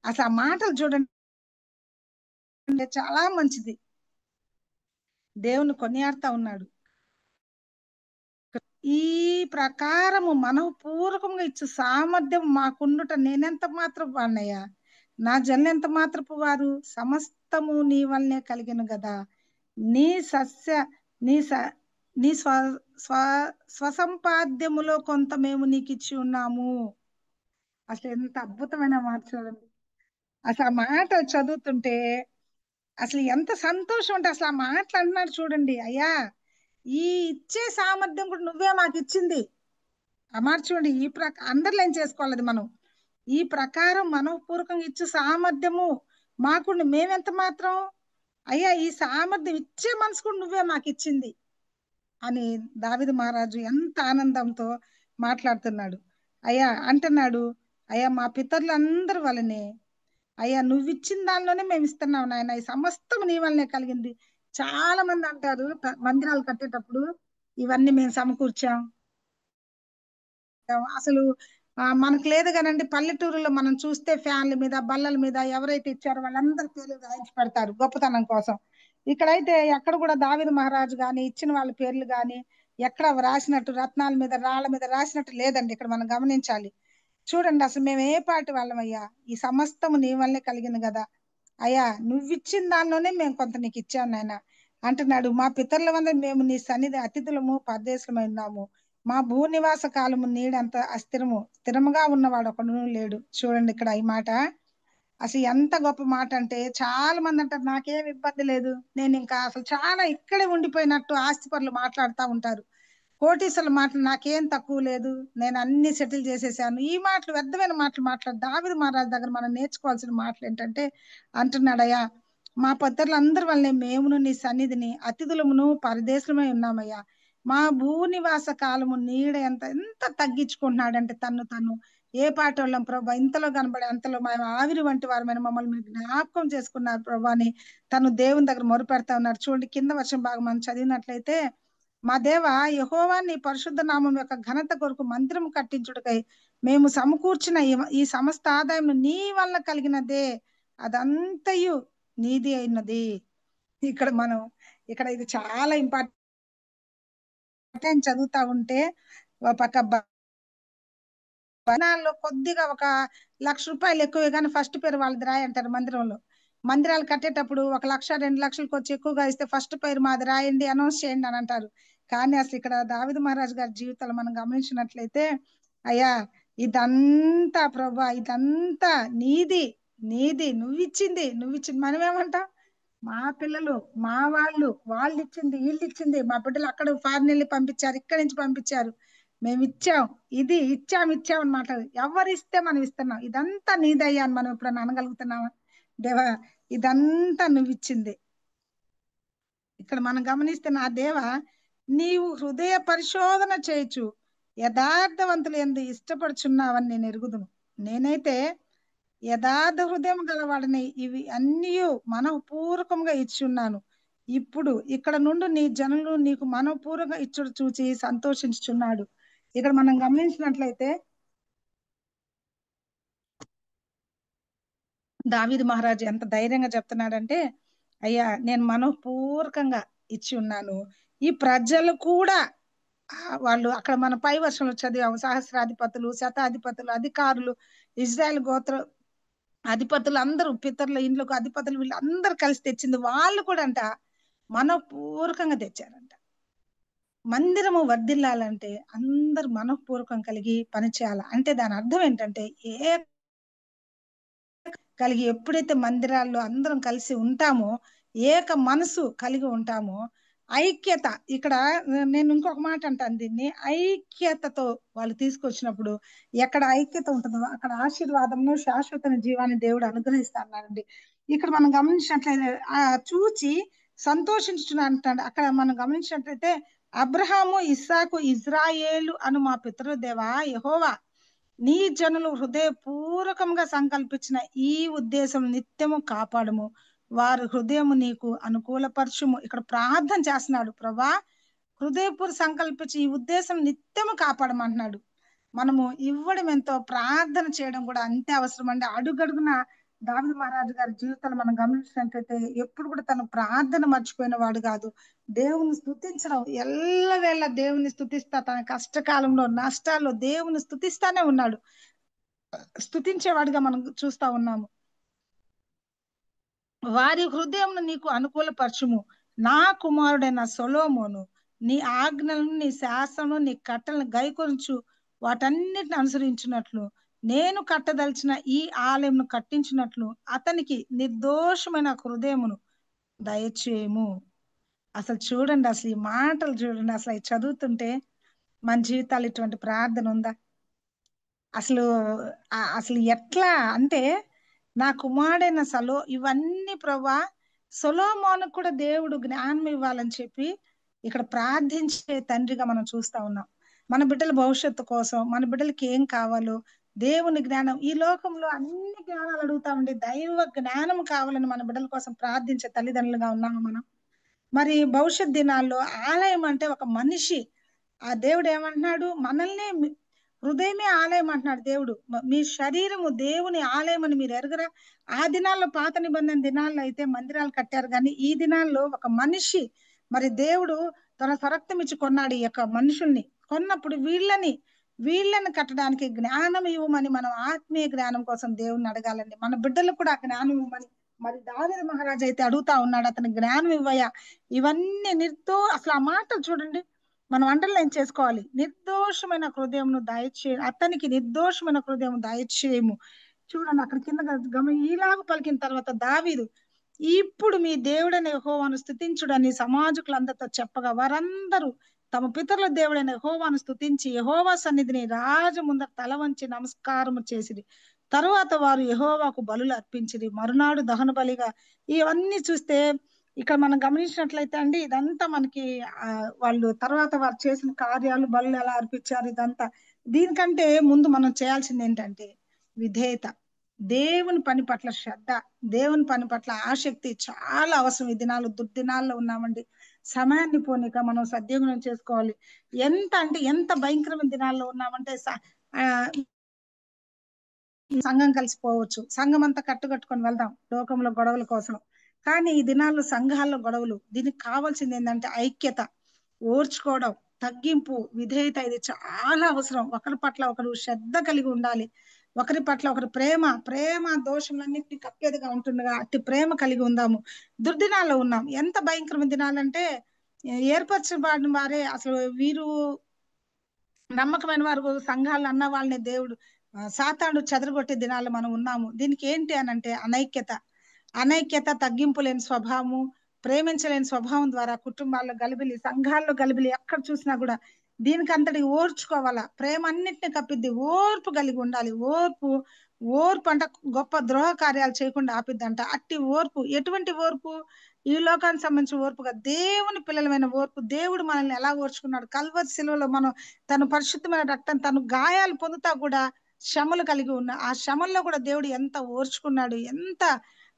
అసలు ఆ మాటలు చూడండి చాలా మంచిది. దేవుని కొనియాడుతా ఉన్నాడు. ఈ ప్రకారము మనఃపూర్వకంగా ఇచ్చు సామర్థ్యం మాకుండుట నేనెంత మాత్రపు వాడినయ్యా, నా జనులు ఎంత మాత్రపు వారు, సమస్తము నీ వల్లనే కలిగిన కదా. నీ స్వసంపాద్యములో కొంత మేము నీకు ఇచ్చి ఉన్నాము. అసలు ఎంత అద్భుతమైన మాట చూడండి. అసలు ఆ మాట చదువుతుంటే అసలు ఎంత సంతోషం అంటే, అసలు ఆ మాటలు అంటున్నాడు చూడండి, అయ్యా ఈ ఇచ్చే సామర్థ్యం కూడా నువ్వే మాకు ఇచ్చింది. ఆ మాట చూడండి, అండర్లైన్ చేసుకోవాలి మనం. ఈ ప్రకారం మనఃపూర్వకంగా ఇచ్చే సామర్థ్యము మాకు మేమెంత మాత్రం అయ్యా ఈ సామర్థ్యం ఇచ్చే మనసు కూడా నువ్వే మాకు ఇచ్చింది అని దావీదు మహారాజు ఎంత ఆనందంతో మాట్లాడుతున్నాడు. అయ్యా అంటున్నాడు, అయ్యా మా పితరులందరి వలనే అయ్యా నువ్వు ఇచ్చిన దానిలోనే మేము ఇస్తున్నాం నాయన, ఈ సమస్తం నీ వల్లనే కలిగింది. చాలా మంది అంటారు మందిరాలు కట్టేటప్పుడు ఇవన్నీ మేము సమకూర్చాం. అసలు మనకు లేదు కానండి, పల్లెటూరులో మనం చూస్తే ఫ్యాన్ల మీద బల్లల మీద ఎవరైతే ఇచ్చారో వాళ్ళందరి పేర్లు రాయించి పెడతారు గొప్పతనం కోసం. ఇక్కడైతే ఎక్కడ కూడా దావీదు మహారాజు గాని ఇచ్చిన వాళ్ళ పేర్లు గాని ఎక్కడ రాసినట్టు రత్నాల మీద రాళ్ళ మీద రాసినట్టు లేదండి. ఇక్కడ మనం గమనించాలి. చూడండి అసలు మేము ఏ పాటి వాళ్ళమయ్యా, ఈ సమస్తము నీ వల్లే కలిగింది కదా అయ్యా, నువ్విచ్చిన దానిలోనే మేము కొంత నీకు ఇచ్చాం నాయన అంటున్నాడు. మా పితరుల వల్ల మేము నీ సన్నిధి అతిథులము పరదేశులమై ఉన్నాము. మా భూనివాస కాలము నీడంత అస్థిరము, స్థిరముగా ఉన్నవాడు ఒకడు లేడు. చూడండి ఇక్కడ ఈ మాట అసలు ఎంత గొప్ప మాట అంటే, చాలా మంది అంటారు నాకేం ఇబ్బంది లేదు, నేను ఇంకా అసలు చాలా ఇక్కడే ఉండిపోయినట్టు ఆస్తిపరులు మాట్లాడుతూ ఉంటారు. కోటీశ్వరుల మాటలు నాకేం తక్కువ లేదు, నేను అన్ని సెటిల్ చేసేసాను, ఈ మాటలు వ్యర్థమైన మాటలు మాట్లాడు. దావీదు మహారాజు దగ్గర మనం నేర్చుకోవాల్సిన మాటలు ఏంటంటే అంటున్నాడయ్యా, మా పితరులందరి వల్లనే మేమును నీ సన్నిధిని అతిథులమును పరదేశులమై ఉన్నామయ్యా. మా భూనివాస కాలము నీడ ఎంత తగ్గించుకుంటున్నాడంటే తను ఏ పాట వాళ్ళం ప్రభా, ఇంతలో కనబడి అంతలో మేము ఆవిరి వంటి వారమైన మమ్మల్ని మీరు జ్ఞాపకం చేసుకున్నారు ప్రభా అని తను దేవుని దగ్గర మొరుపెడతా ఉన్నారు. చూడండి కింద వర్షం బాగా మనం చదివినట్లయితే, మా దేవ యెహోవా నీ పరిశుద్ధ నామం యొక్క ఘనత కొరకు మందిరం కట్టించుటకై మేము సమకూర్చిన ఈ సమస్త ఆదాయం నీ వల్ల కలిగినదే, అదంతయు నీది అయినది. ఇక్కడ ఇది చాలా ఇంపార్టెంట్. చదువుతా ఉంటే ఒక పక్క బనాల్లో కొద్దిగా ఒక ₹1,00,000 ఎక్కువే కానీ ఫస్ట్ పేరు వాళ్ళది రాయి అంటారు. మందిరాలు కట్టేటప్పుడు 1,00,000 2,00,000 వచ్చి ఎక్కువగా ఇస్తే ఫస్ట్ పేరు మాది రాయండి, అనౌన్స్ చేయండి అని అంటారు. కానీ అసలు ఇక్కడ దావీదు మహారాజు గారి జీవితాలు మనం గమనించినట్లయితే, అయ్యా ఇదంతా ప్రభా, ఇదంతా నీది నీది నువ్విచ్చింది మనమేమంటాం, మా పిల్లలు మా వాళ్ళు ఇచ్చింది వీళ్ళు ఇచ్చింది, మా బిడ్డలు అక్కడ ఫారిన్ వెళ్ళి పంపించారు, ఇక్కడి నుంచి పంపించారు, మేము ఇచ్చాం, ఇది ఇచ్చాం అని మాట్లాడు. ఎవరిస్తే మనం ఇస్తున్నాం, ఇదంతా నీదయ్యా అని మనం ఎప్పుడన్నా అనగలుగుతున్నామా? దేవా ఇదంతా నువ్వు ఇచ్చింది. ఇక్కడ మనం గమనిస్తే, నా దేవా నీవు హృదయ పరిశోధన చేయొచ్చు, యథార్థవంతులు ఎందు ఇష్టపడుచున్నావని నేను ఎరుగుదును. నేనైతే యథార్థ హృదయం గలవాడిని ఇవి అన్నీ మనఃపూర్వకంగా ఇచ్చి ఉన్నాను. ఇప్పుడు ఇక్కడ నుండి నీ జనులు నీకు మనఃపూర్వకంగా ఇచ్చుడు చూచి సంతోషించుచున్నాడు. ఇక్కడ మనం గమనించినట్లయితే దావీదు మహారాజు ఎంత ధైర్యంగా చెప్తున్నాడంటే, అయ్యా నేను మనఃపూర్వకంగా ఇచ్చి ఉన్నాను. ఈ ప్రజలు కూడా వాళ్ళు అక్కడ మన పై వర్షంలో చదివాము, సహస్రాధిపతులు, శతాధిపతులు, అధికారులు, ఇజ్రాయెల్ గోత్ర అధిపతులు అందరూ, పితరుల ఇండ్లకు అధిపతులు, వీళ్ళందరూ కలిసి తెచ్చింది. వాళ్ళు కూడా అంట మనఃపూర్వకంగా తెచ్చారంట. మందిరము వర్ధిల్లాలంటే అందరూ మనఃపూర్వకం కలిగి పనిచేయాలి. అంటే దాని అర్థం ఏంటంటే, కలిగి ఎప్పుడైతే మందిరాల్లో అందరం కలిసి ఉంటామో, ఏక మనసు కలిగి ఉంటామో, ఐక్యత, ఇక్కడ నేను ఇంకొక మాట అంటాను దీన్ని, ఐక్యతతో వాళ్ళు తీసుకొచ్చినప్పుడు ఎక్కడ ఐక్యత ఉంటుందో అక్కడ ఆశీర్వాదము శాశ్వత జీవాన్ని దేవుడు అనుగ్రహిస్తానండి. ఇక్కడ మనం గమనించినట్లయితే చూచి సంతోషించుచున్నా అంటాడు. అక్కడ మనం గమనించినట్లయితే, అబ్రహాము, ఇస్సాకు, ఇజ్రాయేలు అను మా పితృదేవా యెహోవా నీ జనులు హృదయపూర్వకంగా సంకల్పించిన ఈ ఉద్దేశం నిత్యము కాపాడము, వారి హృదయము నీకు అనుకూలపరచుము. ఇక్కడ ప్రార్థన చేస్తున్నాడు, ప్రభా హృదయపూర్వ సంకల్పించి ఈ ఉద్దేశం నిత్యము కాపాడమంటున్నాడు. మనము ఇవ్వడం ఎంతో, ప్రార్థన చేయడం కూడా అంతే అవసరం అండి. అడుగడుగున దావీదు మహారాజు గారి జీవితాలు మనం గమనించినట్లయితే ఎప్పుడు కూడా తను ప్రార్థన మర్చిపోయిన వాడు కాదు. దేవుని స్తుతించడం, ఎల్లవేళ దేవుని స్తుతిస్తా, తన కష్టకాలంలో నష్టాల్లో దేవుని స్తుతిస్తానే ఉన్నాడు, స్తుతించేవాడిగా మనం చూస్తా ఉన్నాము. వారి హృదయం నీకు అనుకూలపరచుము, నా కుమారుడైన సొలొమోను నీ ఆజ్ఞలను, నీ శాసనము, నీ కట్టలను గైకొనుచు వాటన్నిటిని అనుసరించినట్లు నేను కట్టదలిచిన ఈ ఆలయంను కట్టించినట్లు అతనికి నిర్దోషమైన హృదయమును దయచేయము. అసలు చూడండి, అసలు ఈ మాటలు చూడండి, అసలు అవి చదువుతుంటే మన జీవితాలు ఇటువంటి ప్రార్థన ఉందా? అసలు ఎట్లా అంటే, నా కుమారుడైన ఇవన్నీ ప్రభా సొలొమోను కూడా దేవుడు జ్ఞానం ఇవ్వాలని చెప్పి ఇక్కడ ప్రార్థించే తండ్రిగా మనం చూస్తా ఉన్నాం. మన బిడ్డల భవిష్యత్తు కోసం, మన బిడ్డలకి ఏం కావాలో దేవుని జ్ఞానం, ఈ లోకంలో అన్ని జ్ఞానాలు అడుగుతా ఉండి దైవ జ్ఞానం కావాలని మన బిడ్డల కోసం ప్రార్థించే తల్లిదండ్రులుగా ఉన్నాము మనం. మరి భవిష్యత్ దినాల్లో ఆలయం అంటే ఒక మనిషి, ఆ దేవుడు ఏమంటున్నాడు, మనల్ని హృదయమే ఆలయం అంటున్నాడు దేవుడు. మీ శరీరము దేవుని ఆలయం అని మీరు ఎరగరా? ఆ దినాల్లో, పాత నిబంధన దినాల్లో అయితే మందిరాలు కట్టారు, కానీ ఈ దినాల్లో ఒక మనిషి, మరి దేవుడు తన స్వరక్తం ఇచ్చి కొన్నాడు ఈ యొక్క మనుషుల్ని. కొన్నప్పుడు వీళ్ళని కట్టడానికి జ్ఞానం ఇవ్వమని మనం ఆత్మీయ జ్ఞానం కోసం దేవుణ్ణి అడగాలండి. మన బిడ్డలకు కూడా ఆ జ్ఞానం ఇవ్వమని మరి దావీదు మహారాజు అయితే అడుగుతా ఉన్నాడు, అతని జ్ఞానం ఇవ్వయా. ఇవన్నీ అసలు ఆ మాటలు చూడండి, మనం అండర్లైన్ చేసుకోవాలి. నిర్దోషమైన హృదయం అతనికి నిర్దోషమైన హృదయం దయచేయము. చూడండి అక్కడ కింద ఈలాగ పలికిన తర్వాత దావీదు, ఇప్పుడు మీ దేవుడైన యెహోవాను స్తుతించుడని సమాజకులందరితో చెప్పగా వారందరూ తమ పితరుల దేవుడైన యెహోవాను స్తుతించి యెహోవా సన్నిధిని రాజు ముందర తల వంచి నమస్కారము చేసిరి. తరువాత వారు యెహోవాకు బలులు అర్పించిరి. మరునాడు దహన బలిగా. ఇవన్నీ చూస్తే ఇక్కడ మనం గమనించినట్లయితే అండి, ఇదంతా మనకి వాళ్ళు తర్వాత వారు చేసిన కార్యాలు, బలులు ఎలా అర్పించారు, ఇదంతా. దీనికంటే ముందు మనం చేయాల్సింది ఏంటంటే విధేయత, దేవుని పని పట్ల శ్రద్ధ, దేవుని పని పట్ల ఆసక్తి చాలా అవసరం. ఈ దినాలు దుర్దినాల్లో ఉన్నామండి. సమయాన్ని పోనీక మనం సద్వినియోగం చేసుకోవాలి. ఎంత భయంకరమైన దినాల్లో ఉన్నామంటే సంఘం కలిసిపోవచ్చు, సంఘం అంతా కట్టుకట్టుకొని వెళ్దాం లోకంలో గొడవల కోసం. కానీ ఈ దినాల్లో సంఘాల్లో గొడవలు. దీనికి కావాల్సింది ఏంటంటే ఐక్యత, ఓర్చుకోవడం, తగ్గింపు, విధేయత. ఇది చాలా అవసరం. ఒకరి పట్ల ఒకరు శ్రద్ధ కలిగి ఉండాలి. ఒకరి పట్ల ఒకరు ప్రేమ దోషములన్నింటినీ కప్పేదిగా ఉంటుండగా అట్టి ప్రేమ కలిగి ఉందాము. దుర్దినాల్లో ఉన్నాం. ఎంత భయంకరమైన దినాలంటే ఏర్పరచబడిన వారే అసలు వీరు నమ్మకమైన వారు సంఘాలు అన్న వాళ్ళని దేవుడు సాతాను చెదరగొట్టే దినాల్లో మనం ఉన్నాము. దీనికి ఏంటి అనంటే అనైక్యత, తగ్గింపు లేని స్వభావము, ప్రేమించలేని స్వభావం ద్వారా కుటుంబాల్లో గలిబిలి, సంఘాల్లో గలిబిలి, ఎక్కడ చూసినా కూడా దీనికి అంతటి ఓర్చుకోవాలా. ప్రేమ అన్నిటిని కప్పిద్ది. ఓర్పు కలిగి ఉండాలి. ఓర్పు అంట గొప్ప ద్రోహ కార్యాలు చేయకుండా ఆపిద్దంట. అట్టి ఓర్పు, ఎటువంటి ఓర్పు? ఈ లోకానికి సంబంధించిన ఓర్పుగా దేవుని పిల్లలమైన ఓర్పు. దేవుడు మనల్ని ఎలా ఓర్చుకున్నాడు? కల్వరి శిలువలో మనం తను పరిశుద్ధమైన రక్తం, తను గాయాలు పొందుతా కూడా శ్రమలు కలిగి ఉన్న ఆ శ్రమల్లో కూడా దేవుడు ఎంత ఓర్చుకున్నాడు.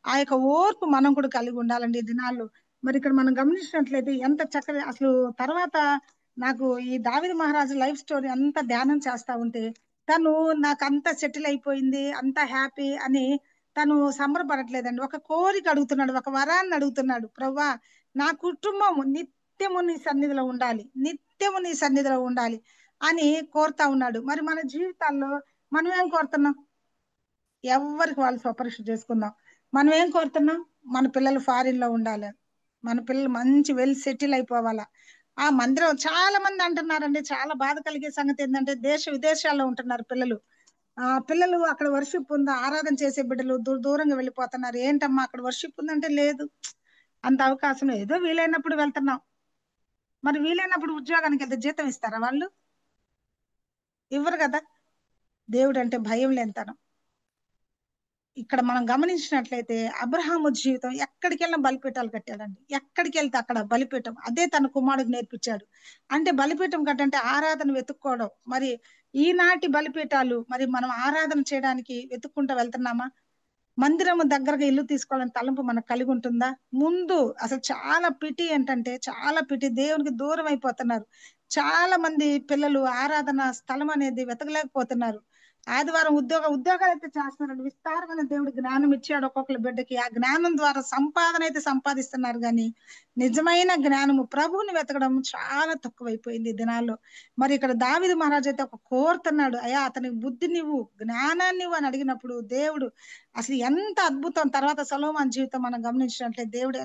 ఆ యొక్క ఓర్పు మనం కూడా కలిగి ఉండాలండి ఈ దినాల్లో. మరి ఇక్కడ మనం గమనించినట్లయితే ఎంత చక్కగా అసలు తర్వాత నాకు ఈ దావీదు మహారాజు లైఫ్ స్టోరీ అంతా ధ్యానం చేస్తా ఉంటే తను నాకు అంత సెటిల్ అయిపోయింది, అంత హ్యాపీ అని తను సంబరపడట్లేదండి. ఒక కోరిక అడుగుతున్నాడు, ఒక వరాన్ని అడుగుతున్నాడు. ప్రవ్వా, నా కుటుంబం నిత్యము నీ సన్నిధిలో ఉండాలి అని కోరుతా ఉన్నాడు. మరి మన జీవితాల్లో మనం ఏం కోరుతున్నాం? ఎవరికి వాళ్ళు స్వపరీక్ష చేసుకుందాం. మనం ఏం కోరుతున్నాం? మన పిల్లలు ఫారిన్ లో ఉండాలి, మన పిల్లలు మంచి వెల్ సెటిల్ అయిపోవాలా. ఆ మందిరం చాలా మంది అంటున్నారండి. చాలా బాధ కలిగే సంగతి ఏంటంటే దేశ విదేశాల్లో ఉంటున్నారు పిల్లలు. పిల్లలు అక్కడ వర్షిప్ ఉందా, ఆరాధన చేసే బిడ్డలు దూరంగా వెళ్ళిపోతున్నారు. ఏంటమ్మా అక్కడ వర్షిప్ ఉందంటే లేదు, అంత అవకాశం ఏదో వీలైనప్పుడు వెళ్తున్నాం. మరి వీలైనప్పుడు ఉద్యోగానికి వెళ్తే జీతం ఇస్తారా వాళ్ళు? ఇవ్వరు కదా. దేవుడు అంటే భయం లేనితనం. ఇక్కడ మనం గమనించినట్లయితే అబ్రహాము జీవితం ఎక్కడికి వెళ్ళినా బలిపీఠాలు కట్టాడండి. ఎక్కడికి వెళ్తే అక్కడ బలిపీఠం, అదే తన కుమారుడికి నేర్పించాడు. అంటే బలిపీఠం కట్టంటే ఆరాధన వెతుక్కోవడం. మరి ఈనాటి బలిపీఠాలు మరి మనం ఆరాధన చేయడానికి వెతుక్కుంటూ వెళ్తున్నామా? మందిరము దగ్గరగా ఇల్లు తీసుకోవాలని తలంపు మనకు కలిగి ఉంటుందా? ముందు అసలు చాలా పిటి దేవునికి దూరం అయిపోతున్నారు. చాలా మంది పిల్లలు ఆరాధన స్థలం అనేది వెతకలేకపోతున్నారు. ఆదివారం ఉద్యోగాలు అయితే చేస్తున్నారండి. విస్తారమైన దేవుడు జ్ఞానం ఇచ్చాడు ఒక్కొక్కరి బిడ్డకి. ఆ జ్ఞానం ద్వారా సంపాదన అయితే సంపాదిస్తున్నారు, కానీ నిజమైన జ్ఞానము, ప్రభువుని వెతకడం చాలా తక్కువైపోయింది ఈ దినాల్లో. మరి ఇక్కడ దావీదు మహారాజు అయితే ఒక కోరుతున్నాడు, అయ్యా అతనికి బుద్ధినివ్వు, జ్ఞానాన్నివ్వు అని అడిగినప్పుడు దేవుడు అసలు ఎంత అద్భుతం. తర్వాత సొలొమోను జీవితం మనం గమనించినట్లయితే దేవుడు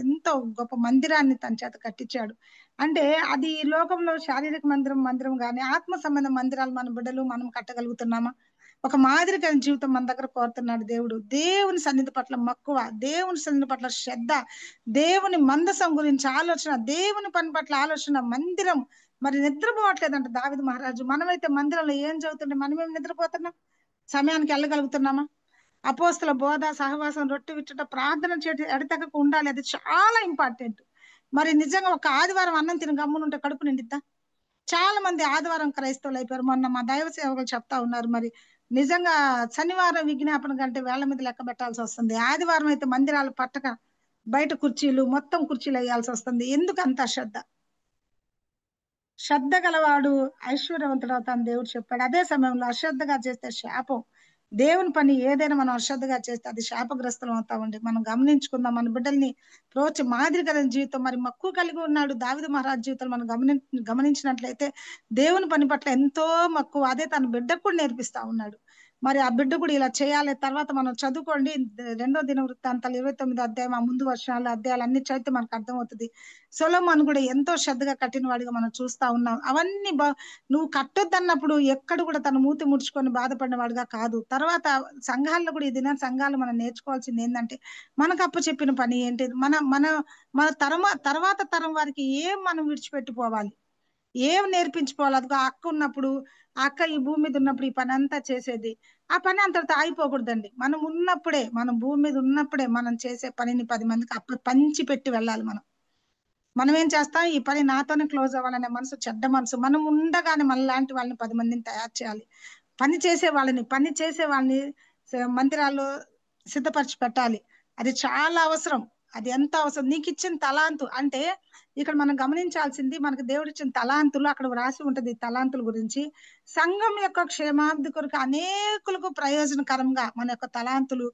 ఎంతో గొప్ప మందిరాన్ని తన చేత కట్టించాడు. అంటే అది ఈ లోకంలో శారీరక మందిరం కానీ ఆత్మ సంబంధ మందిరాలు మన బిడ్డలు మనం కట్టగలుగుతున్నామా? ఒక మాదిరికైన జీవితం మన దగ్గర కోరుతున్నాడు దేవుడు. దేవుని సన్నిధి పట్ల మక్కువ, దేవుని సన్నిధి పట్ల శ్రద్ధ, దేవుని మందసం గురించి ఆలోచన, దేవుని పని పట్ల ఆలోచన. మందిరం మరి నిద్రపోవట్లేదంట దావీదు మహారాజు. మనమైతే మందిరంలో ఏం చదువుతుంటే మనమేం నిద్రపోతున్నాం? సమయానికి వెళ్ళగలుగుతున్నామా? అపోస్తల బోధ, సహవాసం, రొట్టె విచ్చుట, ప్రార్థన చేయడం ఎడతెగక ఉండాలి. అది చాలా ఇంపార్టెంట్. మరి నిజంగా ఒక ఆదివారం అన్నం తిని గమ్మునుంటే కడుపు నిండిద్దా? చాలా మంది ఆదివారం క్రైస్తవులు అయిపోయారు. మొన్న మా దైవ సేవకులు చెప్తా ఉన్నారు. మరి నిజంగా శనివారం విజ్ఞాపన కంటే వేళ్ల మీద లెక్క పెట్టాల్సి వస్తుంది. ఆదివారం అయితే మందిరాలు పట్టక బయట కుర్చీలు మొత్తం కుర్చీలు వేయాల్సి వస్తుంది. ఎందుకు అంత శ్రద్ధ? శ్రద్ధ గలవాడు ఐశ్వర్యవంతుడు అవుతాను దేవుడు చెప్పాడు. అదే సమయంలో అశ్రద్ధగా చేస్తే శాపం. దేవుని పని ఏదైనా మనం అశ్రద్ధగా చేస్తే అది శాపగ్రస్తులం అవుతామండి. మనం గమనించుకుందాం. మన బిడ్డల్ని మాదిరికరమైన జీవితం మరి మక్కువ కలిగి ఉన్నాడు దావీదు మహారాజు జీవితం మనం గమనించినట్లయితే దేవుని పని పట్ల ఎంతో మక్కువ. అదే తన బిడ్డకు కూడా నేర్పిస్తా ఉన్నాడు. మరి ఆ బిడ్డ కూడా ఇలా చేయాలి. తర్వాత మనం చదువుకోండి 2వ దినవృత్తాంతాలు 29వ అధ్యాయం, ఆ ముందు వర్షాలు అధ్యాయాలు అన్ని చదివితే మనకు అర్థమవుతుంది. సొలొమోను కూడా ఎంతో శ్రద్ధగా కట్టిన వాడిగా మనం చూస్తా ఉన్నాం. అవన్నీ నువ్వు కట్టొద్దన్నప్పుడు ఎక్కడ కూడా తన మూతి ముడుచుకొని బాధపడిన వాడిగా కాదు. తర్వాత సంఘాల్లో కూడా ఈ దిన సంఘాలు మనం నేర్చుకోవాల్సింది ఏంటంటే మనకు అప్పు చెప్పిన పని ఏంటి, మన మన మన తర్వాత తరం వారికి ఏం మనం విడిచిపెట్టిపోవాలి, ఏం నేర్పించుకోవాలి. అదిగో ఆ అక్క ఉన్నప్పుడు, ఆ అక్క ఈ భూమి మీద ఉన్నప్పుడు ఈ పని అంతా చేసేది. ఆ పని అంతటితో ఆగిపోకూడదండి. మనం భూమి మీద ఉన్నప్పుడే మనం చేసే పనిని 10 మందికి పంచి పెట్టి వెళ్ళాలి. మనం ఏం చేస్తాం, ఈ పని నాతోనే క్లోజ్ అవ్వాలనే మనసు చెడ్డ మనసు. మనం ఉండగానే మన లాంటి వాళ్ళని 10 మందిని తయారు చేయాలి. పని చేసే వాళ్ళని మందిరాల్లో సిద్ధపరిచి పెట్టాలి. అది చాలా అవసరం. అది ఎంత అవసరం. నీకు ఇచ్చిన తలాంతు అంటే ఇక్కడ మనం గమనించాల్సింది, మనకు దేవుడు ఇచ్చిన తలాంతులు అక్కడ రాసి ఉంటది. తలాంతుల గురించి సంఘం యొక్క క్షేమాభివృద్ధి కొరకు అనేకులకు ప్రయోజనకరంగా మన యొక్క తలాంతులు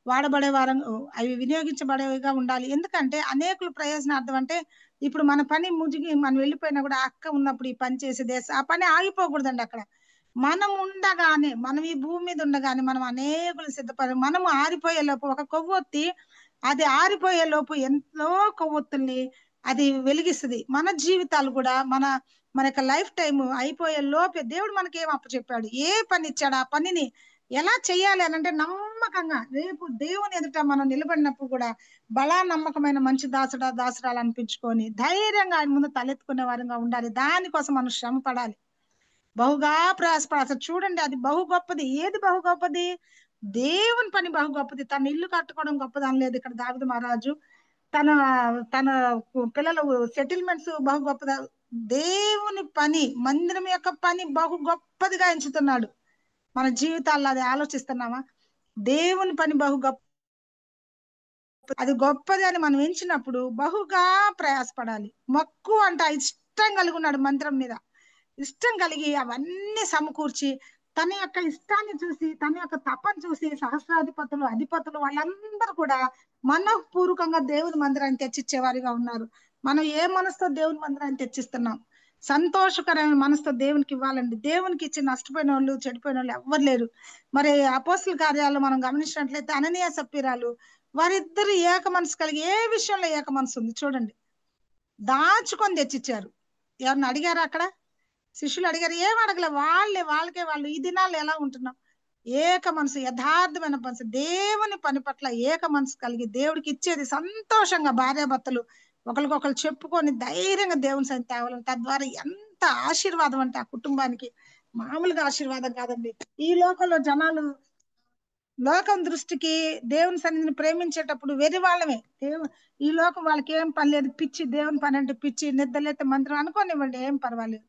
వాడబడే వారం, అవి వినియోగించబడేవిగా ఉండాలి. ఎందుకంటే అనేకులు ప్రయోజనార్థం అంటే ఇప్పుడు మన పని ముగిగి మనం వెళ్ళిపోయినా కూడా ఆ అక్క ఉన్నప్పుడు ఈ పని చేసేది ఆ పని ఆగిపోకూడదండి. అక్కడ మనం ఈ భూమి మీద ఉండగానే మనం అనేకులు మనం ఆరిపోయే లోపు ఒక కొవ్వొత్తి అది ఆరిపోయే లోపు ఎంతో కొవ్వొత్తుల్ని అది వెలిగిస్తుంది. మన జీవితాలు కూడా మన యొక్క లైఫ్ టైం అయిపోయే లోపే దేవుడు మనకి ఏం అప్పచెప్పాడు, ఏ పని ఇచ్చాడు, ఆ పనిని ఎలా చెయ్యాలి అని అంటే నమ్మకంగా రేపు దేవుని ఎదుట మనం నిలబడినప్పుడు కూడా బలా నమ్మకమైన మంచి దాసురాలు అనిపించుకొని ధైర్యంగా ఆయన ముందు తలెత్తుకునే వారంగా ఉండాలి. దానికోసం మనం శ్రమ పడాలి, బహుగా ప్రయాసపడాలి. అసలు చూడండి, అది బహు గొప్పది. ఏది బహు గొప్పది? దేవుని పని బహు గొప్పది. తన ఇల్లు కట్టుకోవడం గొప్పది అనలేదు ఇక్కడ దావీదు మహారాజు. తన తన పిల్లల సెటిల్మెంట్స్ బహు గొప్పది. దేవుని పని, మందిరం యొక్క పని బహు గొప్పదిగా ఎంచుతున్నాడు. మన జీవితాల్లో అది ఆలోచిస్తున్నామా? దేవుని పని బహు గొప్ప, అది గొప్పది అని మనం ఎంచినప్పుడు బహుగా ప్రయాసపడాలి. మక్కువ అంట ఇష్టం కలిగి ఉన్నాడు. మందిరం మీద ఇష్టం కలిగి అవన్నీ సమకూర్చి తన యొక్క ఇష్టాన్ని చూసి, తన యొక్క తపను చూసి సహస్రాధిపతులు, అధిపతులు వాళ్ళందరూ కూడా మనఃపూర్వకంగా దేవుని మందిరాన్ని తెచ్చిచ్చేవారిగా ఉన్నారు. మనం ఏ మనసుతో దేవుని మందిరాన్ని తెచ్చిస్తున్నాం? సంతోషకరమైన మనసుతో దేవునికి ఇవ్వాలండి. దేవునికి ఇచ్చి నష్టపోయిన వాళ్ళు, చెడిపోయిన వాళ్ళు ఎవ్వరు లేరు. మరి అపోస్తుల కార్యాలు మనం గమనించినట్లయితే అననీయ సప్పీరాలు వారిద్దరు ఏక మనసు కలిగి, ఏ విషయంలో ఏక మనసు ఉంది చూడండి, దాచుకొని తెచ్చిచ్చారు. ఎవరిని అడిగారు? అక్కడ శిష్యులు అడిగారు? ఏం అడగలే. వాళ్ళకే వాళ్ళు ఈ దినాలు ఎలా ఉంటున్నాం? ఏక మనసు, యథార్థమైన మనసు, దేవుని పని పట్ల ఏక మనసు కలిగి దేవుడికి ఇచ్చేది సంతోషంగా భార్యాభర్తలు ఒకరికొకరు చెప్పుకొని ధైర్యంగా దేవుని సన్నిధికి తేవాలని, తద్వారా ఎంత ఆశీర్వాదం అంటే ఆ కుటుంబానికి మామూలుగా ఆశీర్వాదం కాదండి. ఈ లోకంలో జనాలు లోకం దృష్టికి దేవుని సన్నిధిని ప్రేమించేటప్పుడు వెరి వాళ్ళమే. ఈ లోకం వాళ్ళకి ఏం పని లేదు, పిచ్చి, దేవుని పని అంటే పిచ్చి, నిద్రలేతే మంత్రం అనుకోనివ్వండి, ఏం పర్వాలేదు.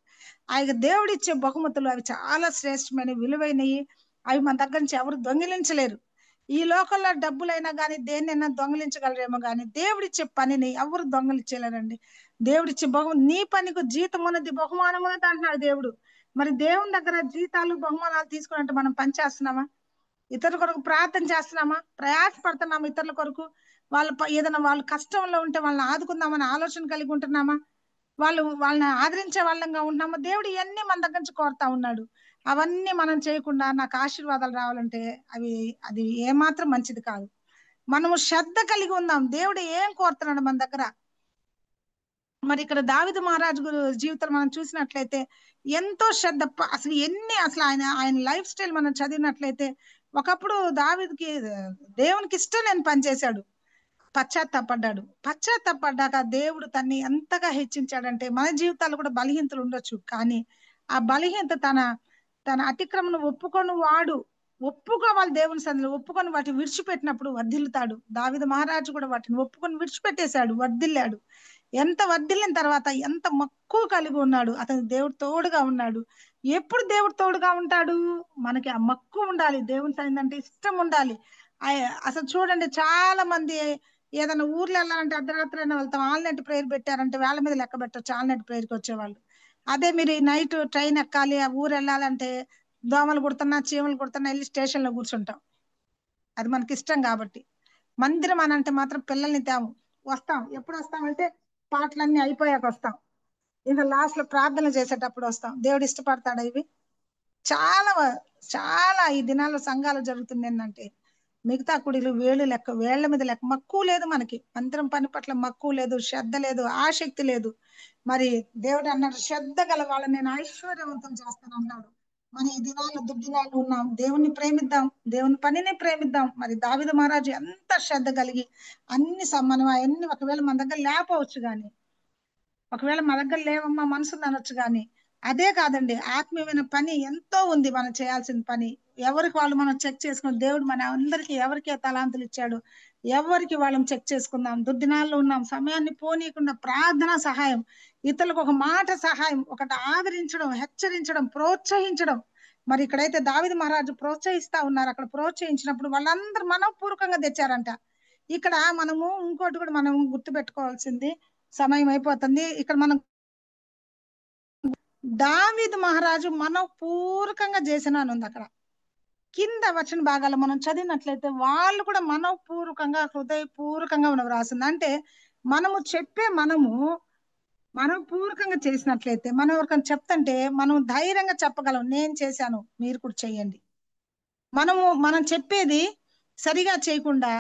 ఆయన దేవుడిచ్చే బహుమతులు అవి చాలా శ్రేష్టమైన విలువైనవి. అవి మన దగ్గర నుంచి ఎవరు దొంగిలించలేరు. ఈ లోకంలో డబ్బులైనా కానీ దేన్నైనా దొంగిలించగలరేమో కానీ దేవుడిచ్చే పనిని ఎవరు దొంగిలించలేరండి. దేవుడిచ్చే నీ పనికి జీతం ఉన్నది, బహుమానం ఉన్నది అంటున్నాడు దేవుడు. మరి దేవుని దగ్గర జీతాలు బహుమానాలు తీసుకున్నట్టు మనం పని చేస్తున్నామా? ఇతరుల కొరకు ప్రార్థన చేస్తున్నామా? ప్రయాసపడుతున్నామా ఇతరుల కొరకు? ఏదైనా వాళ్ళు కష్టంలో ఉంటే వాళ్ళని ఆదుకుందామని ఆలోచన కలిగి ఉంటున్నామా? వాళ్ళని ఆదరించే వాళ్ళంగా ఉంటున్నామా? దేవుడు ఇవన్నీ మన దగ్గర నుంచి కోరుతా ఉన్నాడు. అవన్నీ మనం చేయకుండా నాకు ఆశీర్వాదాలు రావాలంటే అది ఏమాత్రం మంచిది కాదు. మనము శ్రద్ధ కలిగి ఉందాం. దేవుడు ఏం కోరుతున్నాడు మన దగ్గర? మరి ఇక్కడ దావీదు మహారాజు జీవితం మనం చూసినట్లయితే ఎంతో శ్రద్ధ, అసలు ఆయన లైఫ్ స్టైల్ మనం చదివినట్లయితే ఒకప్పుడు దావీదుకి దేవునికి ఇష్టం లేని పని చేశాడు, పశ్చాత్తాపడ్డాక దేవుడు తన్ని ఎంతగా హెచ్చించాడంటే మన జీవితాలు కూడా బలహీనతలు ఉండొచ్చు, కానీ ఆ బలహీనత తన అతిక్రమను ఒప్పుకొని ఒప్పుకోవాలి దేవుని సన్నిధిలో. ఒప్పుకొని వాటిని విడిచిపెట్టినప్పుడు వర్ధిల్లుతాడు. దావీదు మహారాజు కూడా వాటిని ఒప్పుకొని విడిచిపెట్టేశాడు, వర్ధిల్లాడు. ఎంత వర్ధిల్లిన తర్వాత ఎంత మక్కువ కలిగి ఉన్నాడు. అతని దేవుడు తోడుగా ఉన్నాడు. ఎప్పుడు దేవుడు తోడుగా ఉంటాడు? మనకి ఆ మక్కువ ఉండాలి, దేవుని సన్నిధి అంటే ఇష్టం ఉండాలి. అసలు చూడండి, చాలా మంది ఏదైనా ఊర్లో వెళ్ళాలంటే అర్ధరాత్రి అయినా వెళ్తాం. ఆల్నైట్ ప్రేయర్ పెట్టారంటే వేళ మీద లెక్క పెట్టచ్చు ఆల్నైట్ ప్రేయర్కి వచ్చేవాళ్ళు. అదే మీరు నైట్ ట్రైన్ ఎక్కాలి, ఆ ఊరు వెళ్ళాలంటే దోమలు కుడుతున్నా చీమలు కుడుతున్నా వెళ్ళి స్టేషన్ లో కూర్చుంటాం. అది మనకి ఇష్టం కాబట్టి. మందిరం అని అంటే మాత్రం పిల్లల్ని తేము, వస్తాం. ఎప్పుడు వస్తామంటే పాటలన్నీ అయిపోయాక వస్తాం. ఇంకా లాస్ట్ లో ప్రార్థన చేసేటప్పుడు వస్తాం. దేవుడు ఇష్టపడతాడా ఇవి? చాలా చాలా ఈ దినాల్లో సంఘాలు జరుగుతుంది ఏంటంటే మిగతా కుడిలు వేళ్ళు లెక్క, వేళ్ల మీద లెక్క. మక్కువ లేదు మనకి, మందిరం పని పట్ల మక్కువ లేదు, శ్రద్ధ లేదు, ఆసక్తి లేదు. మరి దేవుడు అన్నాడు, శ్రద్ధ గల వాళ్ళని నేను ఐశ్వర్యవంతం చేస్తాను అన్నాడు. మరి ఈ దినాల్లో దుర్దినాలు ఉన్నాం. దేవుని ప్రేమిద్దాం, దేవుని పనిని ప్రేమిద్దాం. మరి దావీదు మహారాజు ఎంత శ్రద్ధ కలిగి అన్ని మనం అవన్నీ ఒకవేళ మన దగ్గర లేకపోవచ్చు కానీ, ఒకవేళ మన దగ్గర లేవమ్మా మనసు అనొచ్చు కానీ, అదే కాదండి, ఆత్మీయమైన పని ఎంతో ఉంది మనం చేయాల్సిన పని. ఎవరికి వాళ్ళు మనం చెక్ చేసుకుని, దేవుడు మన అందరికి ఎవరికి తలాంతులు ఇచ్చాడు, ఎవరికి వాళ్ళని చెక్ చేసుకుందాం. దుర్దినాల్లో ఉన్నాం, సమయాన్ని పోనీయకుండా ప్రార్థన సహాయం, ఇతరులకు ఒక మాట సహాయం, ఒకటి ఆదరించడం, హెచ్చరించడం, ప్రోత్సహించడం. మరి ఇక్కడైతే దావీదు మహారాజు ప్రోత్సహిస్తా ఉన్నారు. అక్కడ ప్రోత్సహించినప్పుడు వాళ్ళందరూ మనపూర్వకంగా తెచ్చారంట. ఇక్కడ మనము ఇంకోటి కూడా మనం గుర్తు పెట్టుకోవాల్సింది, సమయం అయిపోతుంది. ఇక్కడ మనం దావీదు మహారాజు మనపూర్వకంగా చేసిన అని ఉంది అక్కడ. కింద వచ్చిన భాగాలు మనం చదివినట్లయితే వాళ్ళు కూడా మనపూర్వకంగా, హృదయపూర్వకంగా రాసింది. అంటే మనము చెప్పే మనం పూర్వకంగా చేసినట్లయితే, మనం ఎవరికైనా చెప్తుంటే మనం ధైర్యంగా చెప్పగలం, నేను చేశాను మీరు కూడా చెయ్యండి. మనం చెప్పేది సరిగా చేయకుండా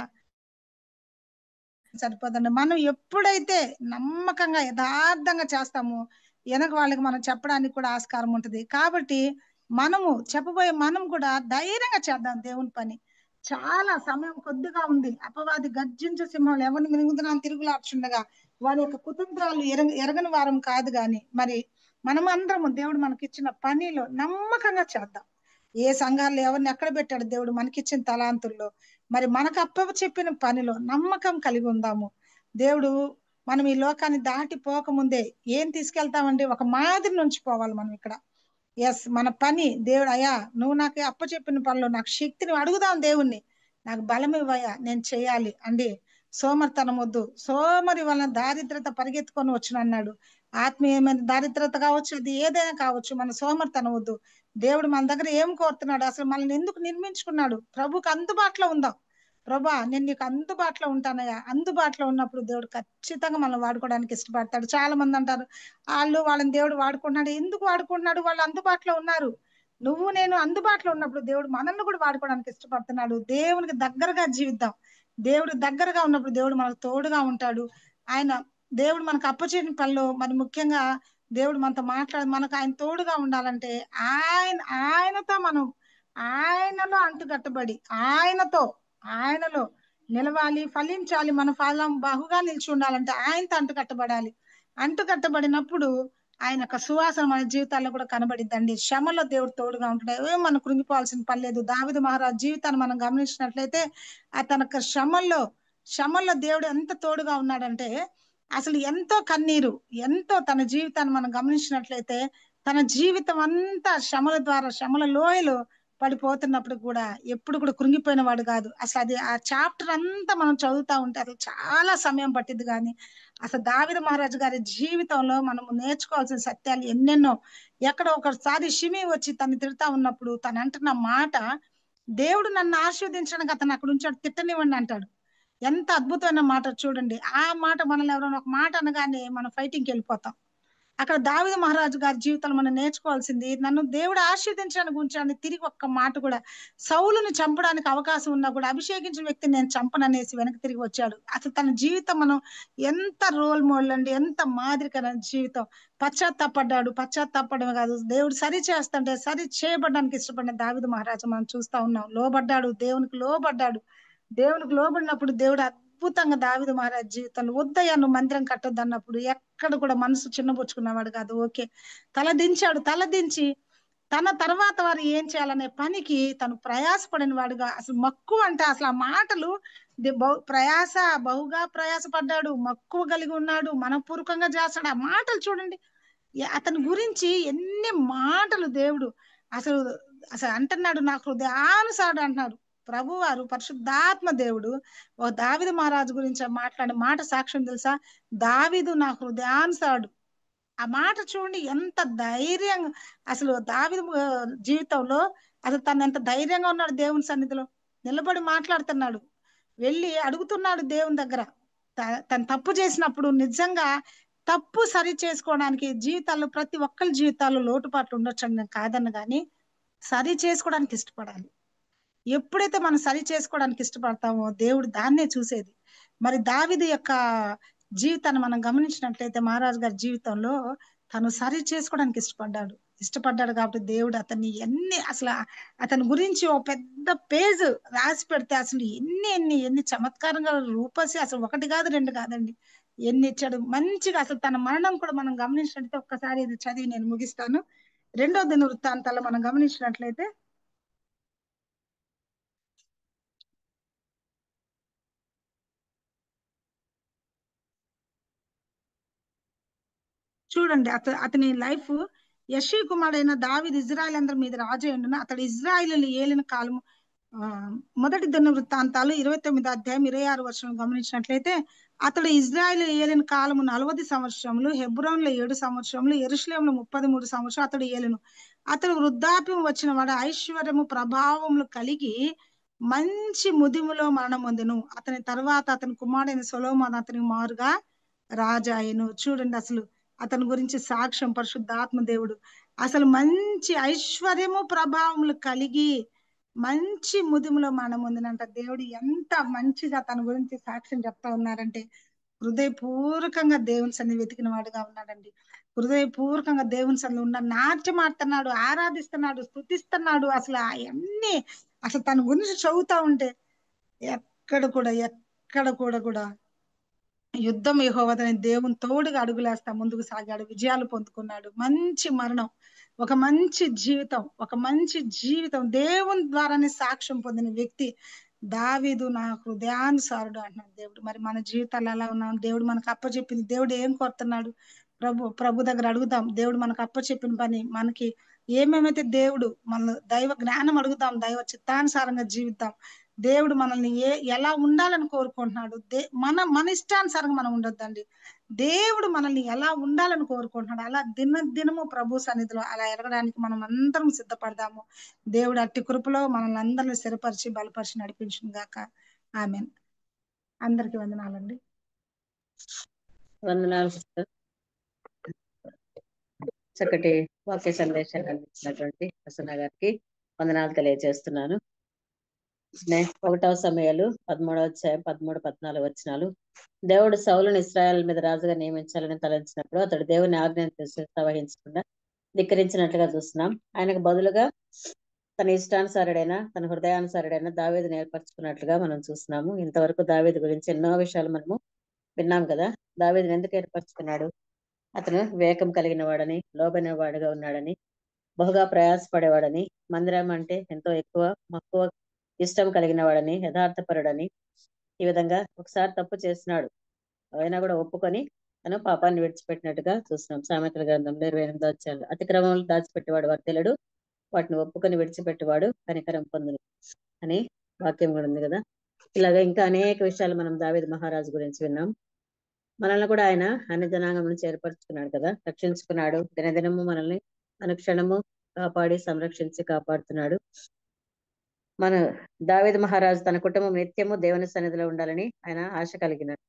సరిపోదండి. మనం ఎప్పుడైతే నమ్మకంగా యథార్థంగా చేస్తామో వెనక వాళ్ళకి మనం చెప్పడానికి కూడా ఆస్కారం ఉంటుంది. కాబట్టి మనము చెప్పబోయే మనం కూడా ధైర్యంగా చేద్దాం దేవుని పని. చాలా సమయం కొద్దిగా ఉంది. అపవాది గర్జించు సింహం ఎవరిని మిరుగుతున్నాను తిరుగులాడుచుండగా వారి యొక్క కుతంత్రాలు ఎరగని వారం కాదు గాని, మరి మనమందరము దేవుడు మనకిచ్చిన పనిలో నమ్మకంగా చేద్దాం. ఏ సంఘాల్లో ఎవరిని ఎక్కడ పెట్టాడు దేవుడు మనకిచ్చిన తలాంతుల్లో, మరి మనకు చెప్పిన పనిలో నమ్మకం కలిగి ఉందాము. దేవుడు మనం ఈ లోకాన్ని దాటిపోకముందే ఏం తీసుకెళ్తామండి? ఒక మాదిరి నుంచి పోవాలి మనం ఇక్కడ. ఎస్, మన పని దేవుడు, అయ్యా నువ్వు నాకు చెప్పిన పనిలో నాకు శక్తిని అడుగుదాం దేవుణ్ణి, నాకు బలం ఇవ్వయ్యా, నేను చేయాలి అండి. సోమరితనం వద్దు. సోమరి వలన దారిద్రత పరిగెత్తుకొని వచ్చును అన్నాడు. ఆత్మీయమైన దారిద్రత కావచ్చు, అది ఏదైనా కావచ్చు, మన సోమరితనం వద్దు. దేవుడు మన దగ్గర ఏం కోరుతున్నాడు, అసలు మనల్ని ఎందుకు నిర్మించుకున్నాడు? ప్రభుకు అందుబాటులో ఉందాం. ప్రభా నేను నీకు అందుబాటులో ఉంటానయ్యా. అందుబాటులో ఉన్నప్పుడు దేవుడు ఖచ్చితంగా మనం వాడుకోవడానికి ఇష్టపడతాడు. చాలా మంది అంటారు వాళ్ళని దేవుడు వాడుకుంటున్నాడు. ఎందుకు వాడుకుంటున్నాడు? వాళ్ళు అందుబాటులో ఉన్నారు. నువ్వు నేను అందుబాటులో ఉన్నప్పుడు దేవుడు మనల్ని కూడా వాడుకోవడానికి ఇష్టపడుతున్నాడు. దేవునికి దగ్గరగా జీవిద్దాం. దేవుడు దగ్గరగా ఉన్నప్పుడు దేవుడు మనకు తోడుగా ఉంటాడు. దేవుడు మనకు అప్పచేసిన పనిలో మరి ముఖ్యంగా దేవుడు మనతో మనకు ఆయన తోడుగా ఉండాలంటే ఆయనతో మనం ఆయనలో అంటుకట్టబడి ఆయనలో నిలవాలి, ఫలించాలి. మన ఫలం బహుగా నిలిచి ఉండాలంటే ఆయనతో అంటుకట్టబడాలి. అంటుకట్టబడినప్పుడు ఆయన యొక్క సువాసన మన జీవితాల్లో కూడా కనబడిద్దండి. శ్రమలో దేవుడు తోడుగా ఉంటాడు. ఏం మనం కృంగిపోవాల్సిన పని లేదు. దావీదు మహారాజు జీవితాన్ని మనం గమనించినట్లయితే తన శ్రమల్లో దేవుడు ఎంత తోడుగా ఉన్నాడంటే, అసలు ఎంతో కన్నీరు, ఎంతో తన జీవితాన్ని మనం గమనించినట్లయితే తన జీవితం అంతా శ్రమల లోయలో పడిపోతున్నప్పుడు కూడా ఎప్పుడు కూడా కృంగిపోయిన వాడు కాదు. అసలు అది ఆ చాప్టర్ అంతా మనం చదువుతా ఉంటే అసలు చాలా సమయం పట్టింది. కానీ అసలు దావీదు మహారాజు గారి జీవితంలో మనము నేర్చుకోవాల్సిన సత్యాలు ఎన్నెన్నో. ఎక్కడ ఒకసారి షిమి వచ్చి తను తిడతా ఉన్నప్పుడు తను అంటున్న మాట, దేవుడు నన్ను ఆశీర్వదించడానికి అతను అక్కడ ఉంచాడు, తిట్టనివ్వండి అంటాడు. ఎంత అద్భుతమైన మాట చూడండి. ఆ మాట మనల్ని ఎవరైనా ఒక మాట అనగానే మనం ఫైటింగ్కి వెళ్ళిపోతాం. అక్కడ దావీదు మహారాజు గారి జీవితంలో మనం నేర్చుకోవాల్సింది, నన్ను దేవుడు ఆశీర్వదించడానికి ఉంచాడని తిరిగి ఒక్క మాట కూడా, సౌలుని చంపడానికి అవకాశం ఉన్నా కూడా అభిషేకించిన వ్యక్తిని నేను చంపననేసి వెనక్కి తిరిగి వచ్చాడు. అసలు తన జీవితం మనం ఎంత రోల్ మోడల్ అండి, ఎంత మాదిరికరమైన జీవితం. పశ్చాత్తాపడమే కాదు, దేవుడు సరి చేస్తుంటే సరి చేయబడడానికి ఇష్టపడిన దావీదు మహారాజు మనం చూస్తా ఉన్నాం. లోబడ్డాడు, దేవునికి లోబడినప్పుడు దేవుడు అద్భుతంగా దావీదు మహారాజ్ జీవితంలో, వద్దయ్యా నువ్వు మందిరం కట్టొద్దు అన్నప్పుడు ఎక్కడ కూడా మనసు చిన్నపుచ్చుకున్నవాడు కాదు. ఓకే, తలదించి తన తర్వాత వారు ఏం చేయాలనే పనికి తను ప్రయాసపడిన వాడుగా, అసలు మక్కువ అంటే అసలు ఆ మాటలు ప్రయాస, బహుగా ప్రయాసపడ్డాడు, మక్కువ కలిగి ఉన్నాడు, మనపూర్వకంగా చేస్తాడు. ఆ మాటలు చూడండి, అతని గురించి ఎన్ని మాటలు దేవుడు అసలు అసలు అంటున్నాడు. నా హృదయానుసారుడు అంటున్నాడు ప్రభు వారు, పరిశుద్ధాత్మ దేవుడు. ఓ దావీదు మహారాజు గురించి మాట్లాడే మాట సాక్ష్యం తెలుసా? దావీదు నా హృదయానుసారుడు. ఆ మాట చూడండి ఎంత ధైర్యంగా, అసలు దావీదు జీవితంలో అసలు తను ఎంత ధైర్యంగా ఉన్నాడు. దేవుని సన్నిధిలో నిలబడి మాట్లాడుతున్నాడు, వెళ్ళి అడుగుతున్నాడు దేవుని దగ్గర. తను తప్పు చేసినప్పుడు నిజంగా తప్పు సరి చేసుకోవడానికి జీవితాల్లో ప్రతి ఒక్కరి జీవితాల్లో లోటుపాట్లు ఉండొచ్చు అని నేను కాదన్న, కానీ సరి చేసుకోవడానికి ఇష్టపడాలి. ఎప్పుడైతే మనం సరి చేసుకోవడానికి ఇష్టపడతామో దేవుడు దాన్నే చూసేది. మరి దావీదు యొక్క జీవితాన్ని మనం గమనించినట్లయితే, మహారాజు గారి జీవితంలో తను సరి చేసుకోవడానికి ఇష్టపడ్డాడు కాబట్టి దేవుడు అతన్ని అసలు అతని గురించి ఓ పెద్ద పేజ్ రాసి పెడితే అసలు ఎన్ని చమత్కారంగా రూపసి, అసలు ఒకటి కాదు రెండు కాదండి, ఎన్ని ఇచ్చాడు మంచిగా. అసలు తన మరణం కూడా మనం గమనించినట్లయితే, ఒక్కసారి ఇది చదివి నేను ముగిస్తాను. 2వ దినవృత్తాంతాల్లో మనం గమనించినట్లయితే చూడండి, అతని లైఫ్. యెషీ కుమారుడైన దావీదు ఇజ్రాయెల్ అందరి మీద రాజు అయ్యుండును. అతడు ఇజ్రాయేలు ఏలిన కాలము. మొదటి దినవృత్తాంతాలు 29వ అధ్యాయం 26వ వచనం గమనించినట్లయితే, అతడు ఇజ్రాయేలు ఏలిన కాలము 40 సంవత్సరములు, హెబ్రోన్లో 7 సంవత్సరములు, యెరూషలేములో 33 సంవత్సరాలు అతడు ఏలెను. అతడు వృద్ధాప్యం వచ్చిన వాడు ఐశ్వర్యము ప్రభావములు కలిగి మంచి ముదిములో మరణం పొందెను. అతని తర్వాత అతని కుమారుడైన సొలొమోను అతనికి మారుగా రాజాయను. చూడండి, అసలు అతని గురించి సాక్ష్యం పరిశుద్ధాత్మ దేవుడు. అసలు మంచి ఐశ్వర్యము ప్రభావములు కలిగి మంచి ముదిములో మనం ఉందినంట. దేవుడు ఎంత మంచిగా తన గురించి సాక్ష్యం చెప్తా ఉన్నారంటే, హృదయపూర్వకంగా దేవుని సన్ని వెతికిన వాడుగా ఉన్నాడండి. హృదయపూర్వకంగా దేవుని సన్ని ఉన్న నాట్యం ఆడుతున్నాడు, ఆరాధిస్తున్నాడు, స్తుతిస్తున్నాడు. అసలు అవన్నీ అసలు తన గురించి చదువుతా ఉంటే ఎక్కడ కూడా యుద్ధం యెహోవాదని దేవుని తోడుగా అడుగులేస్తా ముందుకు సాగాడు, విజయాలు పొందుకున్నాడు. మంచి మరణం, ఒక మంచి జీవితం దేవుని ద్వారానే సాక్ష్యం పొందిన వ్యక్తి దావీదు నా హృదయానుసారుడు అంటున్నాడు దేవుడు. మరి మన జీవితాలు ఎలా ఉన్నాం? దేవుడు మనకు అప్పచెప్పింది, దేవుడు ఏం కోరుతున్నాడు? ప్రభు దగ్గర అడుగుదాం. దేవుడు మనకు అప్పచెప్పిన పని, మనకి ఏమేమైతే దేవుడు మన దైవ జ్ఞానం అడుగుతాం, దైవ చిత్తానుసారంగా జీవిద్దాం. దేవుడు మనల్ని ఎలా ఉండాలని కోరుకుంటున్నాడు? మన ఇష్టానుసారంగా మనం ఉండొద్దండి. దేవుడు మనల్ని ఎలా ఉండాలని కోరుకుంటున్నాడు, అలా దినము ప్రభు సన్నిధిలో అలా ఎరగడానికి మనం అందరం సిద్ధపడదాము. దేవుడు అట్టి కృపలో మనల్ని అందరిని స్థిరపరిచి బలపరిచి నడిపించును గాక. ఆమేన్. అందరికి వందనాలండి. వందనాలు సిస్టర్. చక్కటి వాక్య సందేశాన్ని అందించినటువంటి ప్రసన్న గారికి వందనాలు తెలియజేస్తున్నాను. 1వ సమూయేలు 13వ అధ్యాయం 13, 14 వచనాలు. దేవుడు సౌలును ఇశ్రాయేలు మీద రాజుగా నియమించాలని తలంచినప్పుడు అతడు దేవుని ఆజ్ఞను వహించకుండా ధిక్కరించినట్లుగా చూస్తున్నాం. ఆయనకు బదులుగా తన ఇష్టానుసారుడైన, తన హృదయానుసారుడైన దావీదును ఏర్పరచుకున్నట్లుగా మనం చూస్తున్నాము. ఇంతవరకు దావీదు గురించి ఎన్నో విషయాలు మనము విన్నాం కదా. దావీదును ఎందుకు ఏర్పరచుకున్నాడు? అతను వివేకం కలిగిన వాడని, లోబైన వాడుగా ఉన్నాడని, బహుగా ప్రయాసపడేవాడని, మందిరం అంటే ఎంతో ఎక్కువ మక్కువ ఇష్టం కలిగిన వాడని, యథార్థపరుడని. ఈ విధంగా ఒకసారి తప్పు చేసినాడు, అయినా కూడా ఒప్పుకొని తను పాపాన్ని విడిచిపెట్టినట్టుగా చూస్తున్నాం. సామెతల గ్రంథంలో 28వ అధ్యాయంలో అతిక్రమంలో దాచిపెట్టేవాడు వర్తెలడు, వాటిని ఒప్పుకొని విడిచిపెట్టేవాడు కనికరం పొందును అని వాక్యం కూడా ఉంది కదా. ఇలాగా ఇంకా అనేక విషయాలు మనం దావీదు మహారాజు గురించి విన్నాం. మనల్ని కూడా ఆయన అన్ని జనాంగం నుంచి ఏర్పరచుకున్నాడు కదా, రక్షించుకున్నాడు. దినదినము మనల్ని అనుక్షణము కాపాడి సంరక్షించి కాపాడుతున్నాడు. మన దావీదు మహారాజు తన కుటుంబం నిత్యము దేవుని సన్నిధిలో ఉండాలని ఆయన ఆశ కలిగినాడు.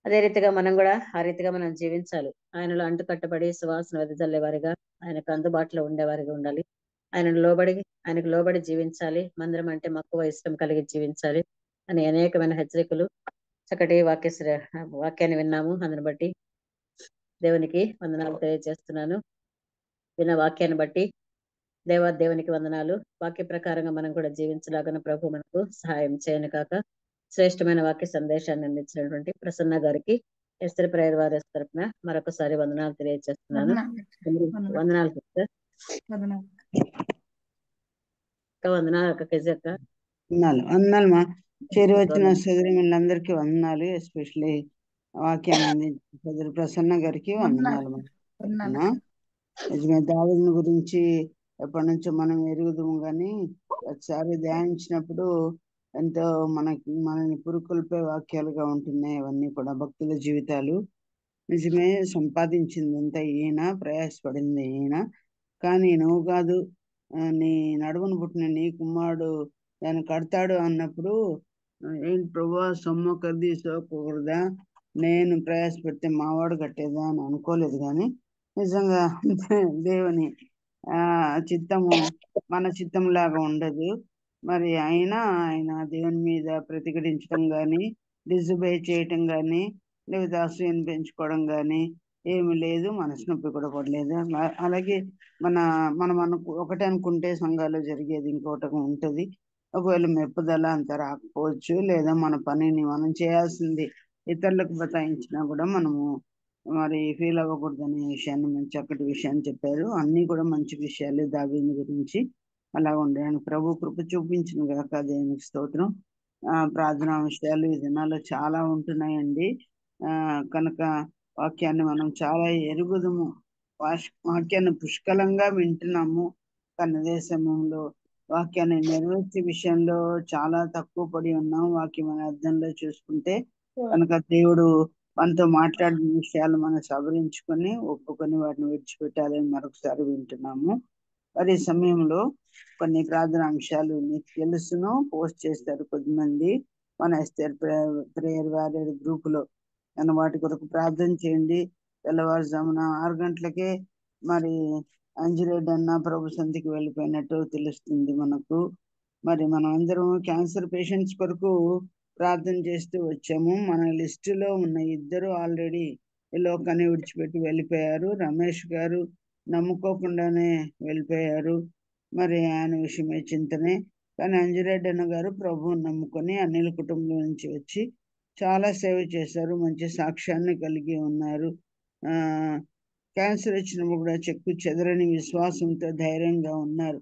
అదే రీతిగా మనం కూడా ఆ రీతిగా మనం జీవించాలి. ఆయనలో అంటుకట్టబడి సువాసన వెదజల్లే వారిగా, ఆయనకు అందుబాటులో ఉండేవారిగా ఉండాలి. ఆయనకు లోబడి జీవించాలి. మందిరం అంటే మక్కువ ఇష్టం కలిగి జీవించాలి అని అనేకమైన హెచ్చరికలు, చక్కటి వాక్యాన్ని విన్నాము. అందుని బట్టి దేవునికి వందనాలు తెలియజేస్తున్నాను. విన్న వాక్యాన్ని బట్టి దేవునికి వందనాలు. వాక్య ప్రకారంగా మనం కూడా జీవించలాగా ప్రభు మనకు సహాయం చేయను కాక. శ్రేష్టమైన వాక్య సందేశాన్ని అందించినటువంటి ప్రసన్న గారికి ఎస్తర్ ప్రేయర్ వారి తరపున మరొకసారి వందనాలు తెలియజేస్తున్నాను. వందనాలు సిస్టర్. వదనం. వందనాలు అక్క కెజక్క. వందనాలు మా చేరి వచ్చిన సోదరులందరికీ వందనాలు. ఎస్పెషల్లీ వాక్యాన్ని అందించిన సోదరు ప్రసన్న గారికి వందనాలు. నిజమే, దావీదుని గురించి ఎప్పటి నుంచో మనం ఎరుగుదాము కానీ ఒకసారి ధ్యానించినప్పుడు ఎంతో మనని పురుకొల్పే వాక్యాలుగా ఉంటున్నాయి. అవన్నీ కూడా భక్తుల జీవితాలు. నిజమే, సంపాదించింది అంతా ఈయన, ప్రయాసపడింది ఈయన. కానీ నువ్వు కాదు, నీ నడుమును పుట్టిన నీ కుమారుడు దాన్ని కడతాడు అన్నప్పుడు ఏంటి ప్రభా, సొమ్ము కద్ది సోకూడదా, నేను ప్రయాసపెడితే మావాడు కట్టేదా అని అనుకోలేదు. కానీ నిజంగా దేవుని చిత్తము మన చిత్తం లాగా ఉండదు. మరి ఆయన దేవుని మీద ప్రతిఘటించడం కానీ, డిజబే చేయటం కానీ, లేదా అసూయను పెంచుకోవడం కానీ ఏమి లేదు. మనసు నొప్పి కూడా పడలేదు. అలాగే మనం ఒకటే అనుకుంటే సంఘాల్లో జరిగేది ఇంకోటి ఉంటుంది. ఒకవేళ మెప్పుదల అంత రాకపోవచ్చు, లేదా మన పనిని మనం చేయాల్సింది ఇతరులకు బతాయించినా కూడా మనము మరి ఫీల్ అవ్వకూడదు అనే విషయాన్ని మంచి చక్కటి విషయాన్ని చెప్పారు. అన్నీ కూడా మంచి విషయాలు దావీదు గురించి. అలా ఉండడానికి ప్రభు కృప చూపించిన గాక దేవునికి స్తోత్రం. ప్రార్థనా విషయాలు ఈ దినాల్లో చాలా ఉంటున్నాయండి. కనుక వాక్యాన్ని మనం చాలా ఎరుగుదము, వాక్యాన్ని పుష్కలంగా వింటున్నాము. కన్న దేశంలో వాక్యాన్ని నెరవేర్చే విషయంలో చాలా తక్కువ పడి ఉన్నాం. వాక్యం అనే అర్థంలో చూసుకుంటే కనుక దేవుడు మనతో మాట్లాడిన విషయాలు మనం సవరించుకొని ఒప్పుకొని వాటిని విడిచిపెట్టాలని మరొకసారి వింటున్నాము. మరి ఈ సమయంలో కొన్ని ప్రార్థన అంశాలు మీకు తెలుసును, పోస్ట్ చేస్తారు కొద్దిమంది మన ఎస్టర్ ప్రేయర్ వారియర్ గ్రూపులో. అని వాటి కొరకు ప్రార్థన చేయండి. తెల్లవారుజామున 6 గంటలకే మరి అంజిరెడ్డి అన్న ప్రభు సంతికి వెళ్ళిపోయినట్టు తెలుస్తుంది మనకు. మరి మనం అందరం క్యాన్సర్ పేషెంట్స్ కొరకు ప్రార్థన చేస్తూ వచ్చాము. మన లిస్టులో ఉన్న 2 ఆల్రెడీ ఈ లోకాన్ని విడిచిపెట్టి వెళ్ళిపోయారు. రమేష్ గారు నమ్ముకోకుండానే వెళ్ళిపోయారు. మరి ఆయన విషయమే చింతనే. కానీ అంజిరెడ్డి అన్న గారు ప్రభువుని నమ్ముకొని అనిల్ కుటుంబం నుంచి వచ్చి చాలా సేవ చేశారు. మంచి సాక్ష్యాన్ని కలిగి ఉన్నారు. క్యాన్సర్ వచ్చినప్పుడు కూడా చెక్కు చెదరని విశ్వాసంతో ధైర్యంగా ఉన్నారు.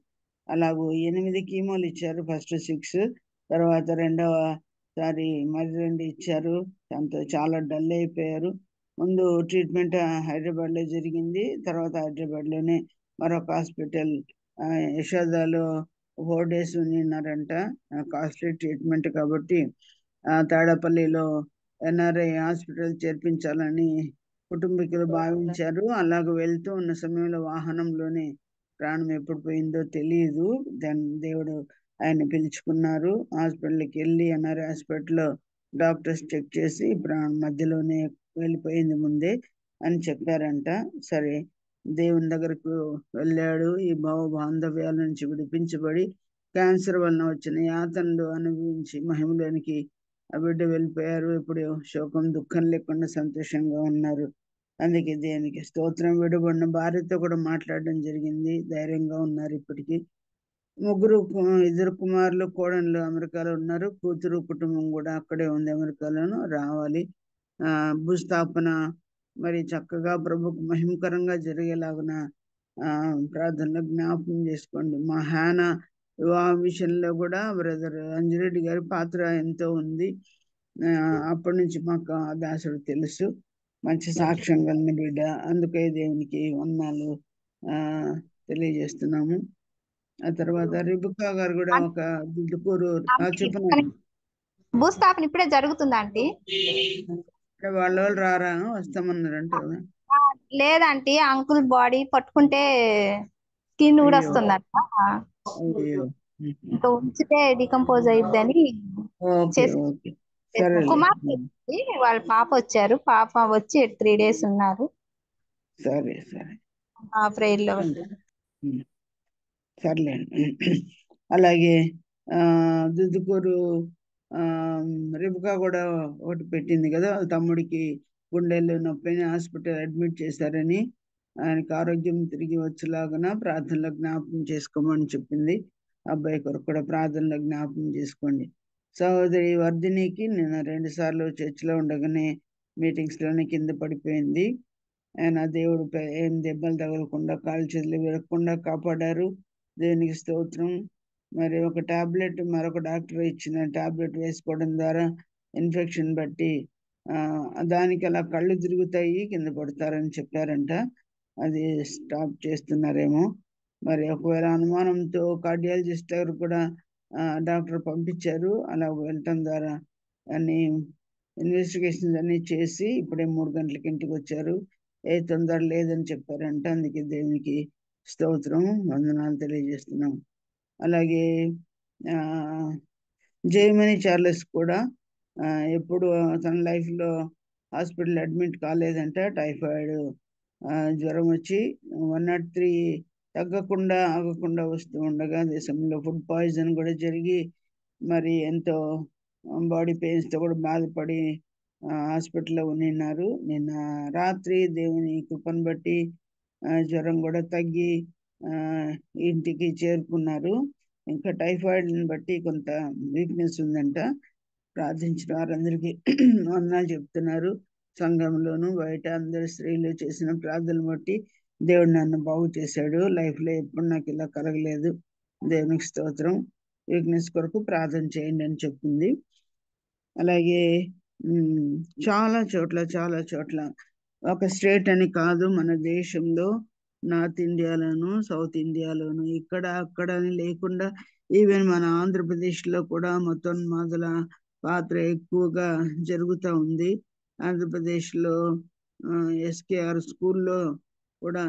అలాగూ 8 కీమోలు ఇచ్చారు. ఫస్ట్ 6, తర్వాత 2వసారి మరి 2 ఇచ్చారు. దాంతో చాలా డల్ అయిపోయారు. ముందు ట్రీట్మెంట్ హైదరాబాద్లో జరిగింది. తర్వాత హైదరాబాద్లోనే మరొక హాస్పిటల్ యశోదాలో 4 days ఉన్నారంట. కాస్ట్లీ ట్రీట్మెంట్ కాబట్టి తాడపల్లిలో ఎన్ఆర్ఐ హాస్పిటల్ చేర్పించాలని కుటుంబీకులు భావించారు. అలాగ వెళ్తూ ఉన్న సమయంలో వాహనంలోనే ప్రాణం ఎప్పుడు పోయిందో తెలియదు. దాన్ని దేవుడు ఆయన పిలుచుకున్నారు. హాస్పిటల్కి వెళ్ళి ఎన్ఆర్ఐ హాస్పిటల్లో డాక్టర్స్ చెక్ చేసి ప్రాణం మధ్యలోనే వెళ్ళిపోయింది ముందే అని చెప్పారంట. సరే, దేవుని దగ్గరకు వెళ్ళాడు. ఈ బాంధవ్యాల నుంచి విడిపించబడి క్యాన్సర్ వలన వచ్చిన యాతనలు అనుభవించి మహిమలోనికి ఆ బిడ్డ వెళ్ళిపోయారు. ఇప్పుడు శోకం దుఃఖం లేకుండా సంతోషంగా ఉన్నారు. అందుకే దేవునికి స్తోత్రం. విడబడిన భార్యతో కూడా మాట్లాడడం జరిగింది. ధైర్యంగా ఉన్నారు. ఇప్పటికీ 2 కుమారులు కోడళ్ళు అమెరికాలో ఉన్నారు. కూతురు కుటుంబం కూడా అక్కడే ఉంది, అమెరికాలోనూ. రావాలి. భూస్థాపన మరి చక్కగా ప్రభుకు మహిమకరంగా జరిగేలాగున ప్రార్థనలో జ్ఞాపకం చేసుకోండి. మా హ్యానా వివాహ విషయంలో కూడా బ్రదర్ అంజిరెడ్డి గారి పాత్ర ఎంతో ఉంది. అప్పటి నుంచి మాకు ఆ దాసుడు తెలుసు. మంచి సాక్ష్యం కలిగిన బిడ్డ. అందుకే దేవునికి వందనాలు తెలియజేస్తున్నాము. ఆ తర్వాత రిబుకా గారు కూడా ఒక దుడ్డుకూరు చెప్పినారు. భూస్థాపన ఇప్పుడే జరుగుతుందా ఆంటీ? వాళ్ళ రారా వస్తామన్నారంట. లేదంటీ, అంకుల్ బాడీ పట్టుకుంటే స్కిన్ కూడా వస్తుందంట. ఇంకా ఉంచితే డికంపోజ్ అయ్యిద్దని కుమార్ వాళ్ళ పాప వచ్చారు. పాప వచ్చి 3 days ఉన్నారు. సరే సరే, ఆ ప్రేయర్ లో సర్లేండి. అలాగే దుద్దుకూరు రిబుకా కూడా ఒకటి పెట్టింది కదా, వాళ్ళ తమ్ముడికి గుండెల్లో నొప్పిని హాస్పిటల్ అడ్మిట్ చేశారని, ఆయనకు ఆరోగ్యం తిరిగి వచ్చేలాగా ప్రార్థనలో జ్ఞాపకం చేసుకోమని చెప్పింది. అబ్బాయి కొరకు కూడా ప్రార్థనలో జ్ఞాపకం చేసుకోండి. సహోదరి వర్ధినికి నిన్న 2 సార్లు చర్చిలో ఉండగానే మీటింగ్స్లోనే కింద పడిపోయింది. ఆయన దేవుడు ఏం దెబ్బలు తగలకుండా కాలు చేతులు విరగకుండా కాపాడారు. దేవునికి స్తోత్రం. మరి ఒక టాబ్లెట్ మరొక డాక్టర్ ఇచ్చిన టాబ్లెట్ వేసుకోవడం ద్వారా ఇన్ఫెక్షన్ బట్టి దానికి అలా కళ్ళు తిరుగుతాయి, కింద పడతారని చెప్పారంట. అది స్టాప్ చేస్తున్నారేమో. మరి ఒకవేళ అనుమానంతో కార్డియాలజిస్ట్ దగ్గర కూడా డాక్టర్ పంపించారు. అలా వెళ్ళటం ద్వారా అన్ని ఇన్వెస్టిగేషన్స్ అన్ని చేసి ఇప్పుడే 3 గంటలకి ఇంటికి వచ్చారు. ఏ తొందర లేదని చెప్పారంట. అందుకే దేవునికి స్తోత్రం, వందనాలు తెలియజేస్తున్నాం. అలాగే జయమణి చార్లెస్ కూడా ఎప్పుడు తన లైఫ్లో హాస్పిటల్ అడ్మిట్ కాలేదంట. టైఫాయిడ్ జ్వరం వచ్చి 103 తగ్గకుండా ఆగకుండా వస్తూ ఉండగా దేశంలో ఫుడ్ పాయిజన్ కూడా జరిగి మరి ఎంతో బాడీ పెయిన్స్తో కూడా బాధపడి హాస్పిటల్లో ఉన్నారు. నిన్న రాత్రి దేవుని కృపను బట్టి జ్వరం కూడా తగ్గి ఇంటికి చేరుకున్నారు. ఇంకా టైఫాయిడ్ని బట్టి కొంత వీక్నెస్ ఉందంట. ప్రార్థించిన వారందరికీ వందనాలు చెప్తున్నారు. సంఘంలోను బయట అందరు స్త్రీలు చేసిన ప్రార్థనలు బట్టి దేవుడు నన్ను బాగు చేశాడు. లైఫ్లో ఎప్పుడు నాకు ఇలా కలగలేదు. దేవునికి స్తోత్రం. వీక్నెస్ కొరకు ప్రార్థన చేయండి అని చెప్పింది. అలాగే చాలా చోట్ల ఒక స్టేట్ అని కాదు, మన దేశంలో నార్త్ ఇండియాలోను సౌత్ ఇండియాలోను ఇక్కడ అక్కడ అని లేకుండా ఈవెన్ మన ఆంధ్రప్రదేశ్లో కూడా మతోన్మాదుల పాత్ర ఎక్కువగా జరుగుతూ ఉంది. ఆంధ్రప్రదేశ్లో SKR స్కూల్లో కూడా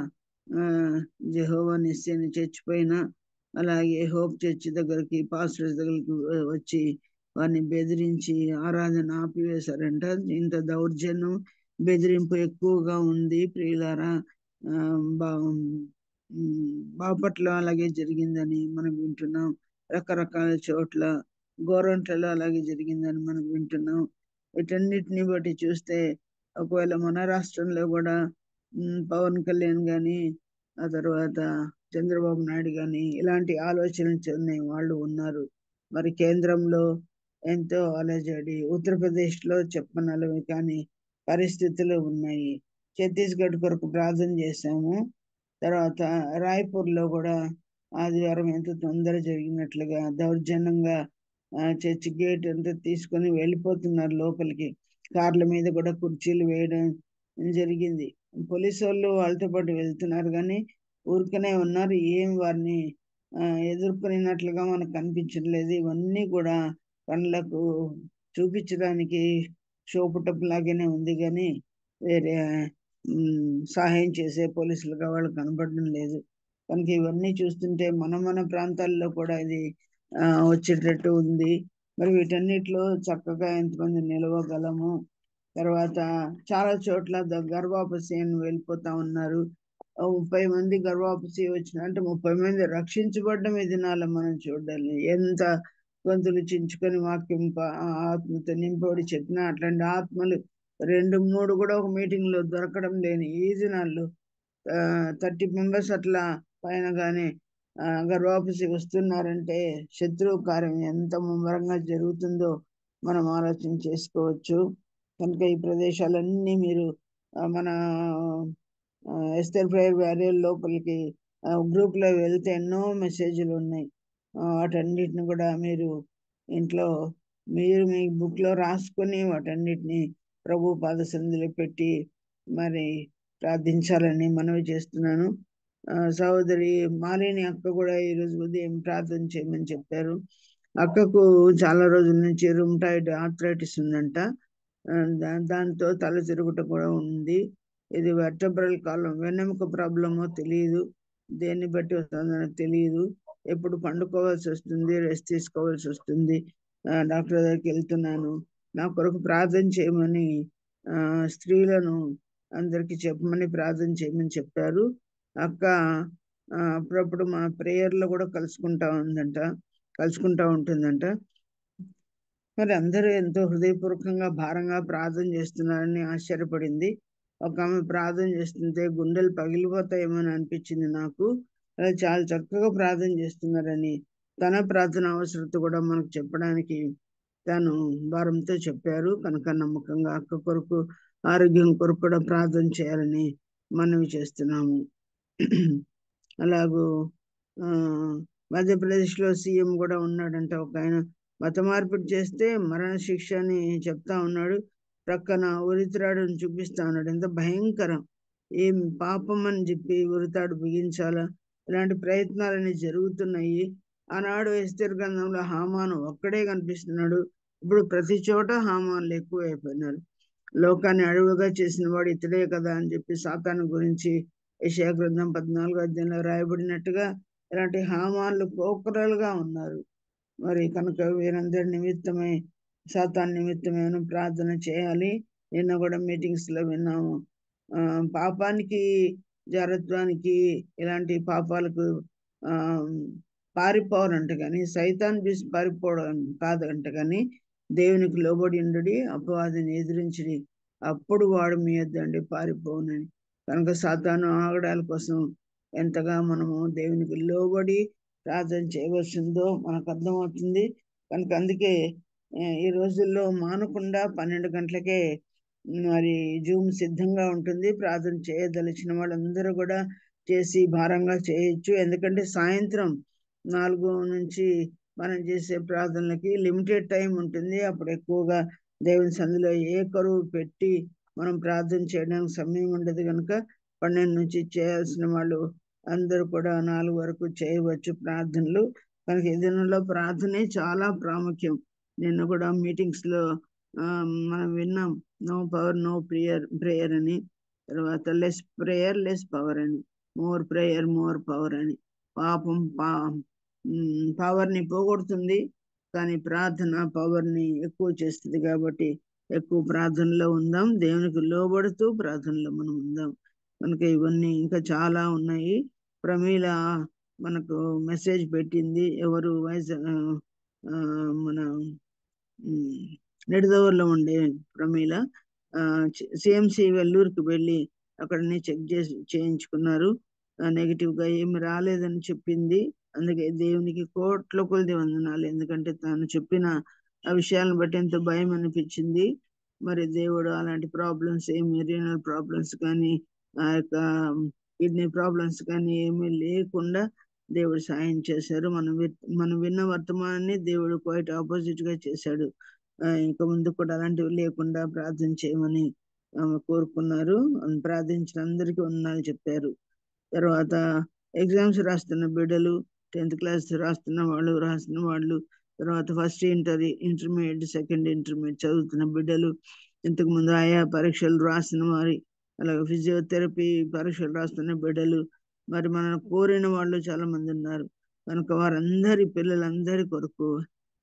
జెహోవా నిస్సీ అని చచ్చిపోయిన, అలాగే హోప్ చర్చ్ దగ్గరికి పాస్టర్స్ దగ్గరికి వచ్చి వారిని బెదిరించి ఆరాధన ఆపివేశారంట. ఇంత దౌర్జన్యం బెదిరింపు ఎక్కువగా ఉంది ప్రియులారా. బాపట్ల అలాగే జరిగిందని మనం వింటున్నాం. రకరకాల చోట్ల గోరంట్లలో అలాగే జరిగిందని మనం వింటున్నాం. వీటన్నిటిని బట్టి చూస్తే ఒకవేళ మన రాష్ట్రంలో కూడా పవన్ కళ్యాణ్ కానీ ఆ తర్వాత చంద్రబాబు నాయుడు కానీ ఇలాంటి ఆలోచనలు చెందిన వాళ్ళు ఉన్నారు. మరి కేంద్రంలో ఎంతో అలజడి, ఉత్తరప్రదేశ్లో చెప్పనలవి కానీ పరిస్థితులు ఉన్నాయి. ఛత్తీస్గఢ్ కొరకు ప్రార్థన చేశాము. తర్వాత రాయ్పూర్లో కూడా ఆదివారం ఎంతో తొందర జరిగినట్లుగా దౌర్జన్యంగా చర్చి గేట్ అంతా తీసుకొని వెళ్ళిపోతున్నారు లోపలికి. కార్ల మీద కూడా కుర్చీలు వేయడం జరిగింది. పోలీసు వాళ్ళు వాళ్ళతో పాటు వెళ్తున్నారు కానీ ఊరికనే ఉన్నారు. ఏం వారిని ఎదుర్కొనినట్లుగా మనకు కనిపించట్లేదు. ఇవన్నీ కూడా కళ్ళకు చూపించడానికి షోపుటప్ లాగానే ఉంది కానీ వేరే సహాయం చేసే పోలీసులుగా వాళ్ళు కనపడడం లేదు. కనుక ఇవన్నీ చూస్తుంటే మన ప్రాంతాల్లో కూడా ఇది వచ్చేటట్టు ఉంది. మరి వీటన్నిటిలో చక్కగా ఎంతమంది నిలవగలము. తర్వాత చాలా చోట్ల గర్భాపసి అని వెళ్ళిపోతా ఉన్నారు. 30 మంది గర్భాపసి వచ్చినంటే 30 మంది రక్షించబడ్డం ఈ దినాల్లో మనం చూడాలి. ఎంత గొంతులు చించుకొని వాక్యం ఆత్మతో నింపబడి చెప్పినా అట్లాంటి ఆత్మలు 2-3 కూడా ఒక మీటింగ్ లో దొరకడం లేని ఈ దినాల్లో 30 మెంబర్స్ అట్లా పైన గానే గర్భాపసి వస్తున్నారంటే శత్రువు కార్యం ఎంత ముమ్మరంగా జరుగుతుందో మనం ఆలోచన చేసుకోవచ్చు. కనుక ఈ ప్రదేశాలన్నీ మీరు మన ఎస్తర్ ప్రేయర్ వారియర్ లోపలికి గ్రూప్ లో వెళ్తే ఎన్నో మెసేజ్లు ఉన్నాయి. వాటన్నిటిని కూడా మీరు ఇంట్లో మీరు మీ బుక్ లో రాసుకొని వాటన్నిటిని ప్రభు పాద సన్నిధిలో పెట్టి మరి ప్రార్థించాలని మనవి చేస్తున్నాను. సహోదరి మాలిని అక్క కూడా ఈరోజు ఉదయం ప్రార్థన చేయమని చెప్పారు. అక్కకు చాలా రోజుల నుంచి రుమటాయిడ్ ఆర్థరైటిస్ ఉందంట. దాంతో తల తిరుగుట కూడా ఉంది. ఇది వెర్టబ్రల్ కాలం వెన్నెముక ప్రాబ్లమో తెలియదు, దేన్ని బట్టి వస్తుందో తెలియదు. ఎప్పుడు పండుకోవాల్సి వస్తుంది, రెస్ట్ తీసుకోవాల్సి వస్తుంది. డాక్టర్ దగ్గరికి వెళ్తున్నాను. నా కొరకు ప్రార్థన చేయమని స్త్రీలను అందరికి చెప్పమని ప్రార్థన చేయమని చెప్పారు. అక్క అప్పుడప్పుడు మా ప్రేయర్లో కూడా కలుసుకుంటా ఉంటుందంట. మరి అందరూ ఎంతో హృదయపూర్వకంగా భారంగా ప్రార్థన చేస్తున్నారని ఆశ్చర్యపడింది. ఒక ఆమె ప్రార్థన చేస్తుంటే గుండెలు పగిలిపోతాయేమని అనిపించింది నాకు. అలా చాలా చక్కగా ప్రార్థన చేస్తున్నారని తన ప్రార్థన అవసరత కూడా మనకు చెప్పడానికి తను భారంతో చెప్పారు. కనుక నమ్మకంగా అక్క కొరకు ఆరోగ్యం కొరకు కూడా ప్రార్థన చేయాలని మనవి చేస్తున్నాము. అలాగూ మధ్యప్రదేశ్లో సీఎం కూడా ఉన్నాడంట. ఒక ఆయన మత మార్పిడి చేస్తే మరణ శిక్ష అని చెప్తా ఉన్నాడు. ప్రక్కన ఉరిత్రాడుని చూపిస్తా ఉన్నాడు. ఎంత భయంకరం! ఏం పాపం అని చెప్పి ఉరితాడు బిగించాలా? ఇలాంటి ప్రయత్నాలన్నీ జరుగుతున్నాయి. ఆనాడు ఎస్తేర్ గ్రంథంలో హామాను ఒక్కడే కనిపిస్తున్నాడు. ఇప్పుడు ప్రతి చోట హామాన్లు ఎక్కువ అయిపోయినారు. లోకాన్ని అడవుగా చేసిన వాడు ఇతడే కదా అని చెప్పి సాతాను గురించి యెషయా గ్రంథం 14వ అధ్యాయంలో రాయబడినట్టుగా ఇలాంటి హామాన్లు పోకరలుగా ఉన్నారు. మరి కనుక వీరందరి నిమిత్తమై సాతాన్ నిమిత్తమే ప్రార్థన చేయాలి. నిన్న కూడా మీటింగ్స్ లో విన్నాము. పాపానికి, జారత్వానికి, ఇలాంటి పాపాలకు పారిపోవాలంట కానీ సైతాన్ చూసి పారిపోవడం కాదంట కానీ దేవునికి లోబడి ఉండడి, అపవాదిని ఎదిరించడి, అప్పుడు వాడు మీ యొద్దండి పారిపోవునని. కనుక సాతాను ఆగడాల కోసం ఎంతగా మనము దేవునికి లోబడి ప్రార్థన చేయవలసిందో మనకు అర్థమవుతుంది. కనుక అందుకే ఈ రోజుల్లో మానకుండా 12 గంటలకే మరి జూమ్ సిద్ధంగా ఉంటుంది. ప్రార్థన చేయదలిచిన వాళ్ళందరూ కూడా చేసి భారంగా చేయొచ్చు. ఎందుకంటే సాయంత్రం 4 నుంచి మనం చేసే ప్రార్థనలకి లిమిటెడ్ టైం ఉంటుంది. అప్పుడు ఎక్కువగా దేవుని సందులో ఏ కరువు పెట్టి మనం ప్రార్థన చేయడానికి సమయం ఉండదు. కనుక 12 నుంచి చేయాల్సిన వాళ్ళు అందరూ కూడా 4 వరకు చేయవచ్చు ప్రార్థనలు. కనుక ఈ దినంలో ప్రార్థనే చాలా ప్రాముఖ్యం. నిన్న కూడా మీటింగ్స్ లో మనం విన్నాం, నో పవర్ నో ప్రేయర్ అని, తర్వాత లెస్ ప్రేయర్ లెస్ పవర్ అని, మోర్ ప్రేయర్ మోర్ పవర్ అని. పాపం పవర్ ని పోగొడుతుంది, కానీ ప్రార్థన పవర్ ని ఎక్కువ చేస్తుంది. కాబట్టి ఎక్కువ ప్రార్థనలో ఉందాం, దేవునికి లోబడుతూ ప్రార్థనలో మనం ఉందాం. కనుక ఇవన్నీ ఇంకా చాలా ఉన్నాయి. ప్రమీల మనకు మెసేజ్ పెట్టింది. ఎవరు మన నిడదవర్లో ఉండే ప్రమీల సిఎంసి వెల్లూరుకి వెళ్ళి అక్కడనే చెక్ చేయించుకున్నారు. నెగిటివ్ గా ఏమి రాలేదని చెప్పింది. అందుకే దేవునికి కోట్ల కొలది వందనాలు. ఎందుకంటే తాను చెప్పిన ఆ విషయాలను బట్టి ఎంతో భయం అనిపించింది. మరి దేవుడు అలాంటి ప్రాబ్లమ్స్ ఏమి, రీనల్ ప్రాబ్లమ్స్ కానీ, ఆ యొక్క కిడ్నీ ప్రాబ్లమ్స్ కానీ ఏమీ లేకుండా దేవుడు సాయం చేశారు. మనం విన్న వర్తమానాన్ని దేవుడు క్వైట్ ఆపోజిట్ గా చేశాడు. ఇంకా ముందు కూడా అలాంటివి లేకుండా ప్రార్థన చేయమని కోరుకున్నారు. ప్రార్థించిన అందరికీ వందనాలు చెప్పారు. తర్వాత ఎగ్జామ్స్ రాస్తున్న బిడ్డలు, 10th క్లాస్ రాస్తున్న వాళ్ళు, తర్వాత ఫస్ట్ ఇంటర్మీడియట్, సెకండ్ ఇంటర్మీడియట్ చదువుతున్న బిడ్డలు, ఇంతకు ముందు ఆయా పరీక్షలు రాసిన వారి, అలాగే ఫిజియోథెరపీ పరీక్షలు రాస్తున్న బిడ్డలు, మరి మనల్ని కోరిన వాళ్ళు చాలా మంది ఉన్నారు. కనుక వారందరి పిల్లలందరి కొరకు,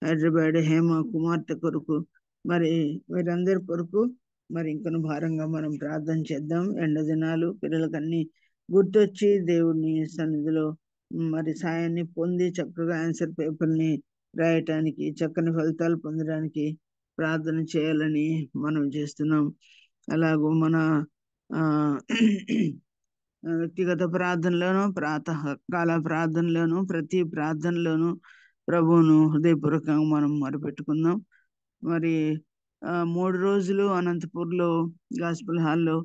హైదరాబాద్ హేమ కుమార్తె కొరకు, మరి వీరందరి కొరకు మరి ఇంకొన భారంగా మనం ప్రార్థన చేద్దాం. ఎండ దినాలు పిల్లలకు అన్ని గుర్తొచ్చి దేవుని సన్నిధిలో మరి సాయాన్ని పొంది చక్కగా ఆన్సర్ పేపర్ని రాయటానికి, చక్కని ఫలితాలు పొందడానికి ప్రార్థన చేయాలని మనం చేస్తున్నాం. అలాగూ మన వ్యక్తిగత ప్రార్థనలోను, ప్రాతకాల ప్రార్థనలోను, ప్రతి ప్రార్థనలోను ప్రభువును హృదయపూర్వకంగా మనం మొరపెట్టుకుందాం. మరి 3 రోజులు అనంతపూర్లో గాస్పుల్ హాల్లో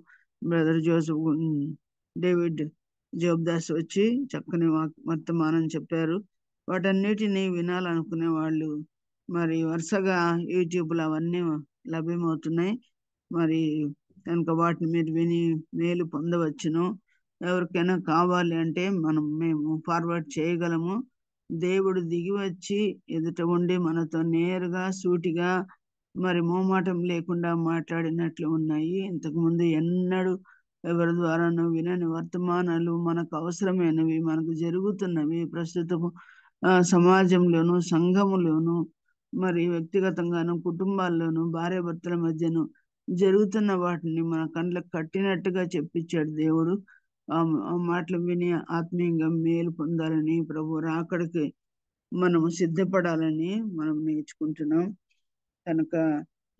బ్రదర్ డేవిడ్ జోబ్దాస్ వచ్చి చక్కని వర్తమానం చెప్పారు. వాటన్నిటిని వినాలనుకునే వాళ్ళు మరి వరుసగా యూట్యూబ్లో అవన్నీ లభ్యమవుతున్నాయి. మరి కనుక వాటిని మీరు విని మేలు పొందవచ్చును. ఎవరికైనా కావాలి అంటే మేము ఫార్వర్డ్ చేయగలము. దేవుడు దిగి వచ్చి ఎదుట ఉండి మనతో నేరుగా సూటిగా మరి మోమాటం లేకుండా మాట్లాడినట్లు ఉన్నాయి. ఇంతకు ముందు ఎన్నడూ ఎవరి ద్వారానూ వినని వర్తమానాలు మనకు అవసరమైనవి, మనకు జరుగుతున్నవి, ప్రస్తుతము సమాజంలోను, సంఘములోను, మరి వ్యక్తిగతంగాను, కుటుంబాల్లోను, భార్యాభర్తల మధ్యను జరుగుతున్న వాటిని మన కండ్లకు కట్టినట్టుగా చెప్పించాడు దేవుడు. ఆ మాటలు విని ఆత్మీయంగా మేలు పొందాలని, ప్రభు రాకడికి మనం సిద్ధపడాలని మనం నేర్చుకుంటున్నాం. కనుక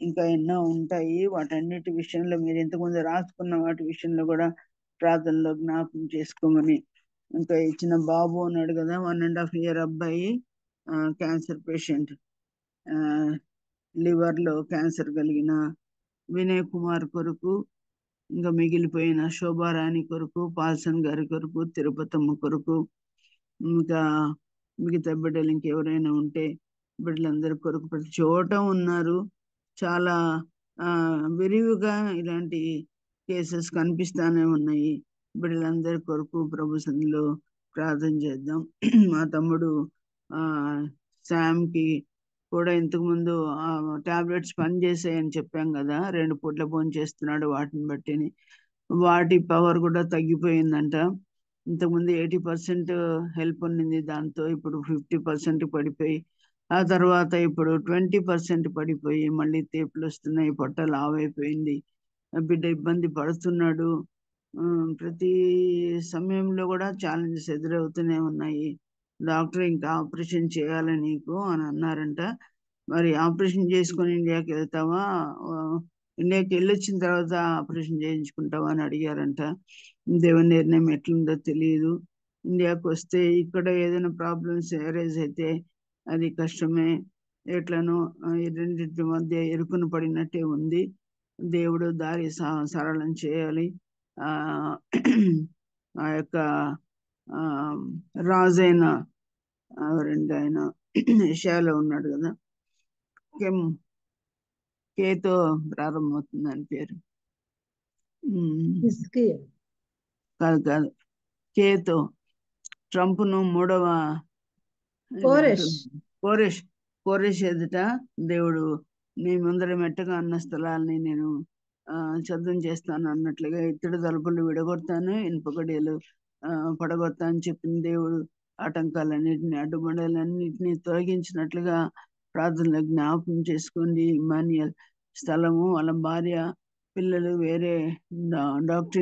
ఇంకా ఎన్నో ఉంటాయి. వాటన్నిటి విషయంలో మీరు ఇంతకుముందు రాసుకున్న వాటి విషయంలో కూడా ప్రార్థనలో జ్ఞాపకం చేసుకోమని. ఇంకా ఇచ్చిన బాబు ఉన్నాడు కదా, 1.5 year అబ్బాయి, క్యాన్సర్ పేషెంట్, లివర్లో క్యాన్సర్ కలిగిన వినయ్ కుమార్ కొరకు ఇంకా మిగిలిపోయిన శోభారాణి కొరకు, పాల్సన్ గారి కొరకు, తిరుపతమ్మ కొరకు, ఇంకా మిగతా బిడ్డలు ఇంకెవరైనా ఉంటే బిడ్డలందరి కొరకు ప్రతి చోట ఉన్నారు. చాలా విరివిగా ఇలాంటి కేసెస్ కనిపిస్తానే ఉన్నాయి. బిడ్డలందరి కొరకు ప్రభు సన్నిధిలో ప్రార్థన చేద్దాం. మా తమ్ముడు శామ్కి కూడా ఇంతకు ముందు టాబ్లెట్స్ పనిచేసాయని చెప్పాం కదా, 2 పూట్ల భోజనం చేస్తున్నాడు. వాటిని బట్టిని వాటి పవర్ కూడా తగ్గిపోయిందంట. ఇంతకుముందు 80% హెల్ప్ ఉన్నింది, దాంతో ఇప్పుడు 50% పడిపోయి, ఆ తర్వాత ఇప్పుడు 20% పడిపోయి మళ్ళీ తేపులు వస్తున్నాయి, పొట్ట లావైపోయింది. బిడ్డ ఇబ్బంది పడుతున్నాడు. ప్రతి సమయంలో కూడా ఛాలెంజెస్ ఎదురవుతూనే ఉన్నాయి. డాక్టర్ ఇంకా ఆపరేషన్ చేయాలి నీకు అని అన్నారంట. మరి ఆపరేషన్ చేసుకొని ఇండియాకి వెళ్తావా, ఇండియాకి వెళ్ళొచ్చిన తర్వాత ఆపరేషన్ చేయించుకుంటావా అని అడిగారంట. దేవుని నిర్ణయం ఎట్లుందో తెలియదు. ఇండియాకి వస్తే ఇక్కడ ఏదైనా ప్రాబ్లమ్స్ ఎరైజ్ అయితే అది కష్టమే. ఎట్లను ఈ రెండింటి మధ్య ఇరుకున పడినట్టే ఉంది. దేవుడు దారి సరళం చేయాలి. ఆ యొక్క రాజైన ఆయన ఏషియాలో ఉన్నాడు కదా, కేతో ప్రారంభమవుతుంది అని పేరు. కాదు కేతో. ట్రంప్ను మూడవ కోరెష్ ఎదుట దేవుడు నీ ముందర మెట్టగా అన్న స్థలాల్ని నేను చదువు చేస్తాను అన్నట్లుగా ఇత్తడి తలుపులు విడగొడతాను, ఇనుప గడియలు పడగొడతా అని చెప్పిన దేవుడు ఆటంకాలన్నింటినీ, అడ్డుబండలన్నింటినీ తొలగించినట్లుగా ప్రార్థనలో జ్ఞాపకం చేసుకోండి. ఇమాన్యుయల్ స్థలము, వాళ్ళ భార్య, పిల్లలు వేరే డాక్టర్